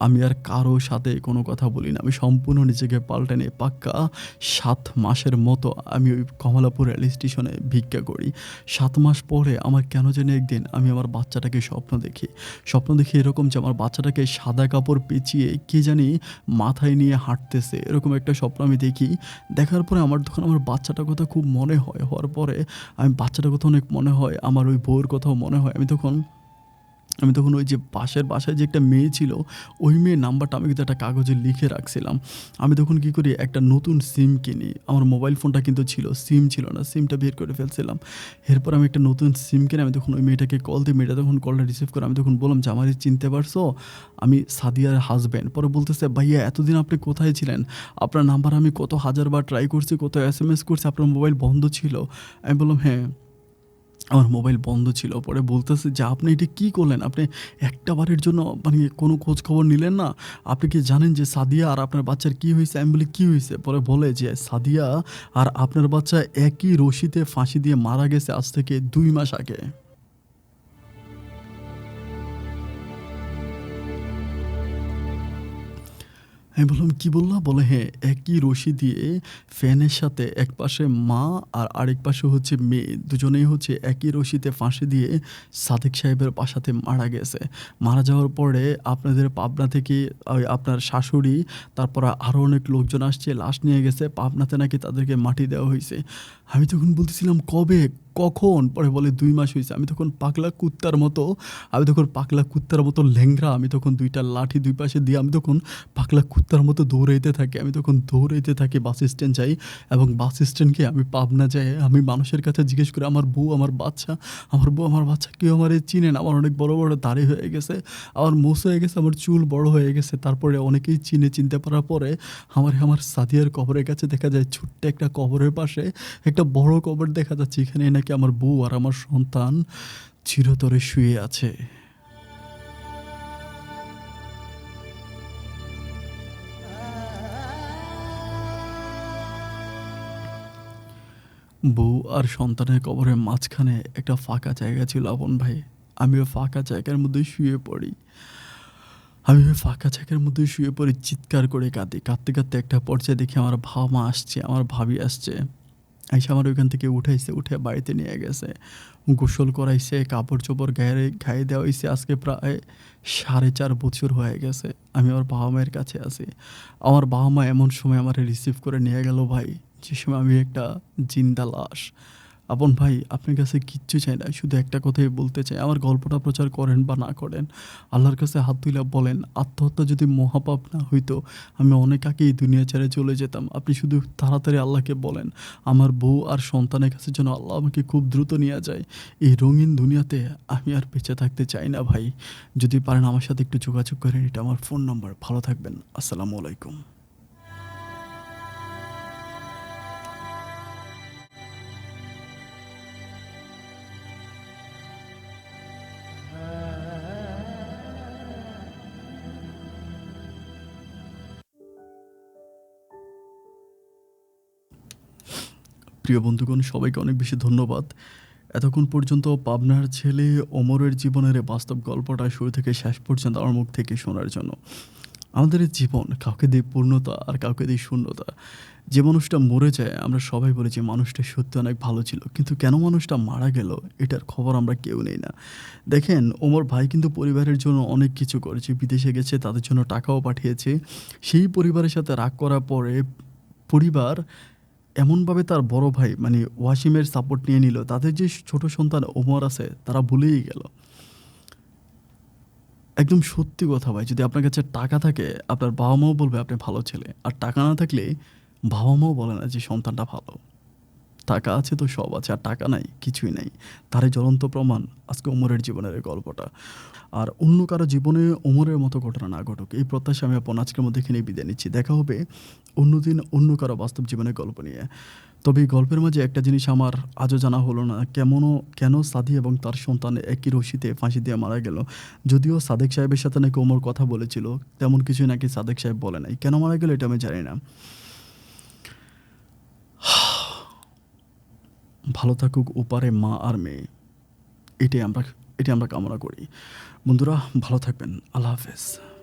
আমি আর কারো সাথে কোনো কথা বলি না। আমি সম্পূর্ণ নিজেকে পাল্টে নিয়ে পাক্কা ৭ মাসের মতো আমি ওই কমলাপুর রেল স্টেশনে ভিক্ষা করি। ৭ মাস পরে আমার কেন জানি একদিন আমি আমার বাচ্চাটাকে স্বপ্ন দেখি। স্বপ্ন দেখি এরকম যে আমার বাচ্চাটাকে সাদা কাপড় পেঁচিয়ে কে জানি মাথায় নিয়ে হাঁটতেছে। এরকম একটা স্বপ্ন আমি দেখি। দেখার পরে আমার তখন আমার বাচ্চাটার কথা খুব মনে হয়। হওয়ার পরে আমি বাচ্চাটার কথা অনেক মনে হয়। আমার ওই বউয়ের কথাও মনে হয়। আমি তখন ওই যে পাশের বাসায় যে একটা মেয়ে ছিল, ওই মেয়ের নাম্বারটা আমি কিন্তু একটা কাগজে লিখে রাখছিলাম। আমি তখন কি করি একটা নতুন সিম কিনি। আমার মোবাইল ফোনটা কিন্তু ছিল, সিম ছিল না। সিমটা বের করে ফেলছিলাম। এরপর আমি একটা নতুন সিম কিনে আমি তখন ওই মেয়েটাকে কল দিই। মেয়েটা তখন কলটা রিসিভ করে আমি তখন বললাম যে, "আমারে চিনতে পারছো? আমি সাদিয়ার হাসব্যান্ড।" পরে বলতেছে, "ভাইয়া এতদিন আপনি কোথায় ছিলেন? আপনার নাম্বার আমি কত হাজারবার ট্রাই করছি, কত এসএমএস করছি, আপনার মোবাইল বন্ধ ছিল।" আমি বললাম, "হ্যাঁ।" আমার মোবাইল বন্ধ ছিল। পরে বলতেছে যে, "আপনি এটা কি করলেন? আপনি একটা বারের জন্য মানে কোনো খোঁজ খবর নিলেন না? আপনি কি জানেন যে সাদিয়া আর আপনার বাচ্চার কি হইছে?" আমি বলি, "কি হইছে?" পরে বলে যে, "সাদিয়া আর আপনার বাচ্চা একই রশিতে ফাঁসি দিয়ে মারা গেছে আজ থেকে ২ মাস আগে।" আমি বললাম, "কি বললা?" বলে, "হ্যাঁ, একই রশি দিয়ে ফ্যানের সাথে একপাশে মা আর আরেক পাশে হচ্ছে মেয়ে। দুজনেই হচ্ছে একই রশিতে ফাঁসি দিয়ে সাদেক সাহেবের বাসাতে মারা গেছে। মারা যাওয়ার পরে আপনাদের পাবনা থেকে ওই আপনার শাশুড়ি, তারপরে আরো অনেক লোকজন আসছে, লাশ নিয়ে গেছে। পাবনাতে নাকি তাদেরকে মাটি দেওয়া হইছে।" আমি তখন বলতেছিলাম, "কবে? কখন?" পরে বলে, "২ মাস হইছে।" আমি তখন পাগলা কুত্তার মতো ল্যাংড়া। আমি তখন ২ টা লাঠি ২ পাশে দিয়ে আমি তখন পাগলা কুত্তার মতো দৌড়াইতে থাকি। আমি তখন দৌড়াইতে থাকি, বাস স্ট্যান্ড যাই এবং বাস স্ট্যান্ড গিয়ে আমি পাবনা যাই। আমি মানুষের কাছে জিজ্ঞেস করি, "আমার বউ, আমার বাচ্চা, আমার বউ, আমার বাচ্চা কেউ আমারে চিনে না। আমার অনেক বড়, বড় দাড়ি হয়ে গেছে। আমার মোছ হয়ে গেছে, আমার চুল বড় হয়ে গেছে।" তারপরে অনেকেই চিনতে পারার পরে আমার সাদিয়ার কবরের কাছে দেখা যায় ছোট্ট একটা কবরের পাশে একটা বড় কবর দেখা যাচ্ছে। এখানে নাকি আমার বউ আর আমার সন্তান চিরতরে শুয়ে আছে। বউ আর সন্তানের কবরের মাঝখানে একটা ফাঁকা জায়গা ছিল আপন ভাই। আমি ওই ফাঁকা জায়গার মধ্যে শুয়ে পড়ি। আমি ওই ফাঁকা জায়গার মধ্যে শুয়ে পড়ে চিৎকার করে কাঁদি। কাঁদতে, কাঁদতে একটা পর্যায়ে দেখি আমার বাবা-মা আসছে, আমার ভাবি আসছে। আইসা আমার ওইখান থেকে উঠাইছে, উঠে বাড়িতে নিয়ে গেছে। গোসল করাইছে, কাপড়-চোপড় গায়ে দেওয়া হইছে। আজকে প্রায় ৪.৫ বছর হয়ে গেছে। আমি আমার বাবা-মায়ের কাছে আছি। আমার বাবা-মা এমন সময় আমারে রিসিভ করে নিয়ে গেল ভাই, যে সময় আমি একটা জিন্দা লাশ। আপন ভাই, আপনার কাছে কিচ্ছু চাই না। শুধু একটা কথাই বলতে চাই, আমার গল্পটা প্রচার করেন বা না করেন, আল্লাহর কাছে হাত তুইলা বলেন, আত্মহত্যা যদি মহাপাপ না হইতো, আমি অনেক আগেই দুনিয়া ছেড়ে চলে যেতাম। আপনি শুধু তাড়াতাড়ি আল্লাহকে বলেন, আমার বউ আর সন্তানের কাছে যেন আল্লাহ আমাকে খুব দ্রুত নিয়ে যায়। এই রঙিন দুনিয়াতে আমি আর বেঁচে থাকতে চাই না ভাই। যদি পারেন আমার সাথে একটু যোগাযোগ করেন। এটা আমার ফোন নাম্বার। ভালো থাকবেন। আসসালামু আলাইকুম। প্রিয় বন্ধুগণ, সবাইকে অনেক বেশি ধন্যবাদ। এতক্ষণ পর্যন্ত পাবনার ছেলে ওমরের জীবনের এই বাস্তব গল্পটা শুরু থেকে শেষ পর্যন্ত আমার মুখ থেকে শোনার জন্য। আমাদের এই জীবন কাউকে দিয়ে পূর্ণতা আর কাউকে দিয়ে শূন্যতা। যে মানুষটা মরে যায় আমরা সবাই বলি যে মানুষটা সত্যি অনেক ভালো ছিল। কিন্তু কেন মানুষটা মারা গেল এটার খবর আমরা কেউ নেই না। দেখেন, ওমর ভাই কিন্তু পরিবারের জন্য অনেক কিছু করেছে। বিদেশে গেছে, তাদের জন্য টাকাও পাঠিয়েছে। সেই পরিবারের সাথে রাগ করার পরে পরিবার এমনভাবে তার বড় ভাই মানে ওয়াসিমের সাপোর্ট নিয়ে নিল, তাদের যে ছোট সন্তান ওমর আছে তারা ভুলেই গেল। একদম সত্যি কথা ভাই, যদি আপনার কাছে টাকা থাকে আপনার বাবা মাও বলবে আপনি ভালো ছেলে, আর টাকা না থাকলে বাবা মাও বলে না যে সন্তানটা ভালো। টাকা আছে তো সব আছে, আর টাকা নাই কিছুই নাই। তারই জ্বলন্ত প্রমাণ আজকে ওমরের জীবনের এই গল্পটা। আর অন্য কারো জীবনে ওমরের মতো ঘটনা না ঘটুক, এই প্রত্যাশা আমি আপন আজকের মধ্যে এখানেই বিদায় নিচ্ছি। দেখা হবে অন্যদিন অন্য কারো বাস্তব জীবনের গল্প নিয়ে। তবে এই গল্পের মাঝে একটা জিনিস আমার আজও জানা হলো না, কেন সাদি এবং তার সন্তান একই রশিতে ফাঁসি দিয়ে মারা গেল। যদিও সাদেক সাহেবের সাথে নাকি ওমর কথা বলেছিল, তেমন কিছুই নাকি সাদেক সাহেব বলে নাই। কেন মারা গেল এটা আমি জানি না। ভালো থাকুক ওপারে মা আর মেয়ে, এটাই আমরা কামনা করি। বন্ধুরা ভালো থাকবেন। আল্লাহ হাফেজ।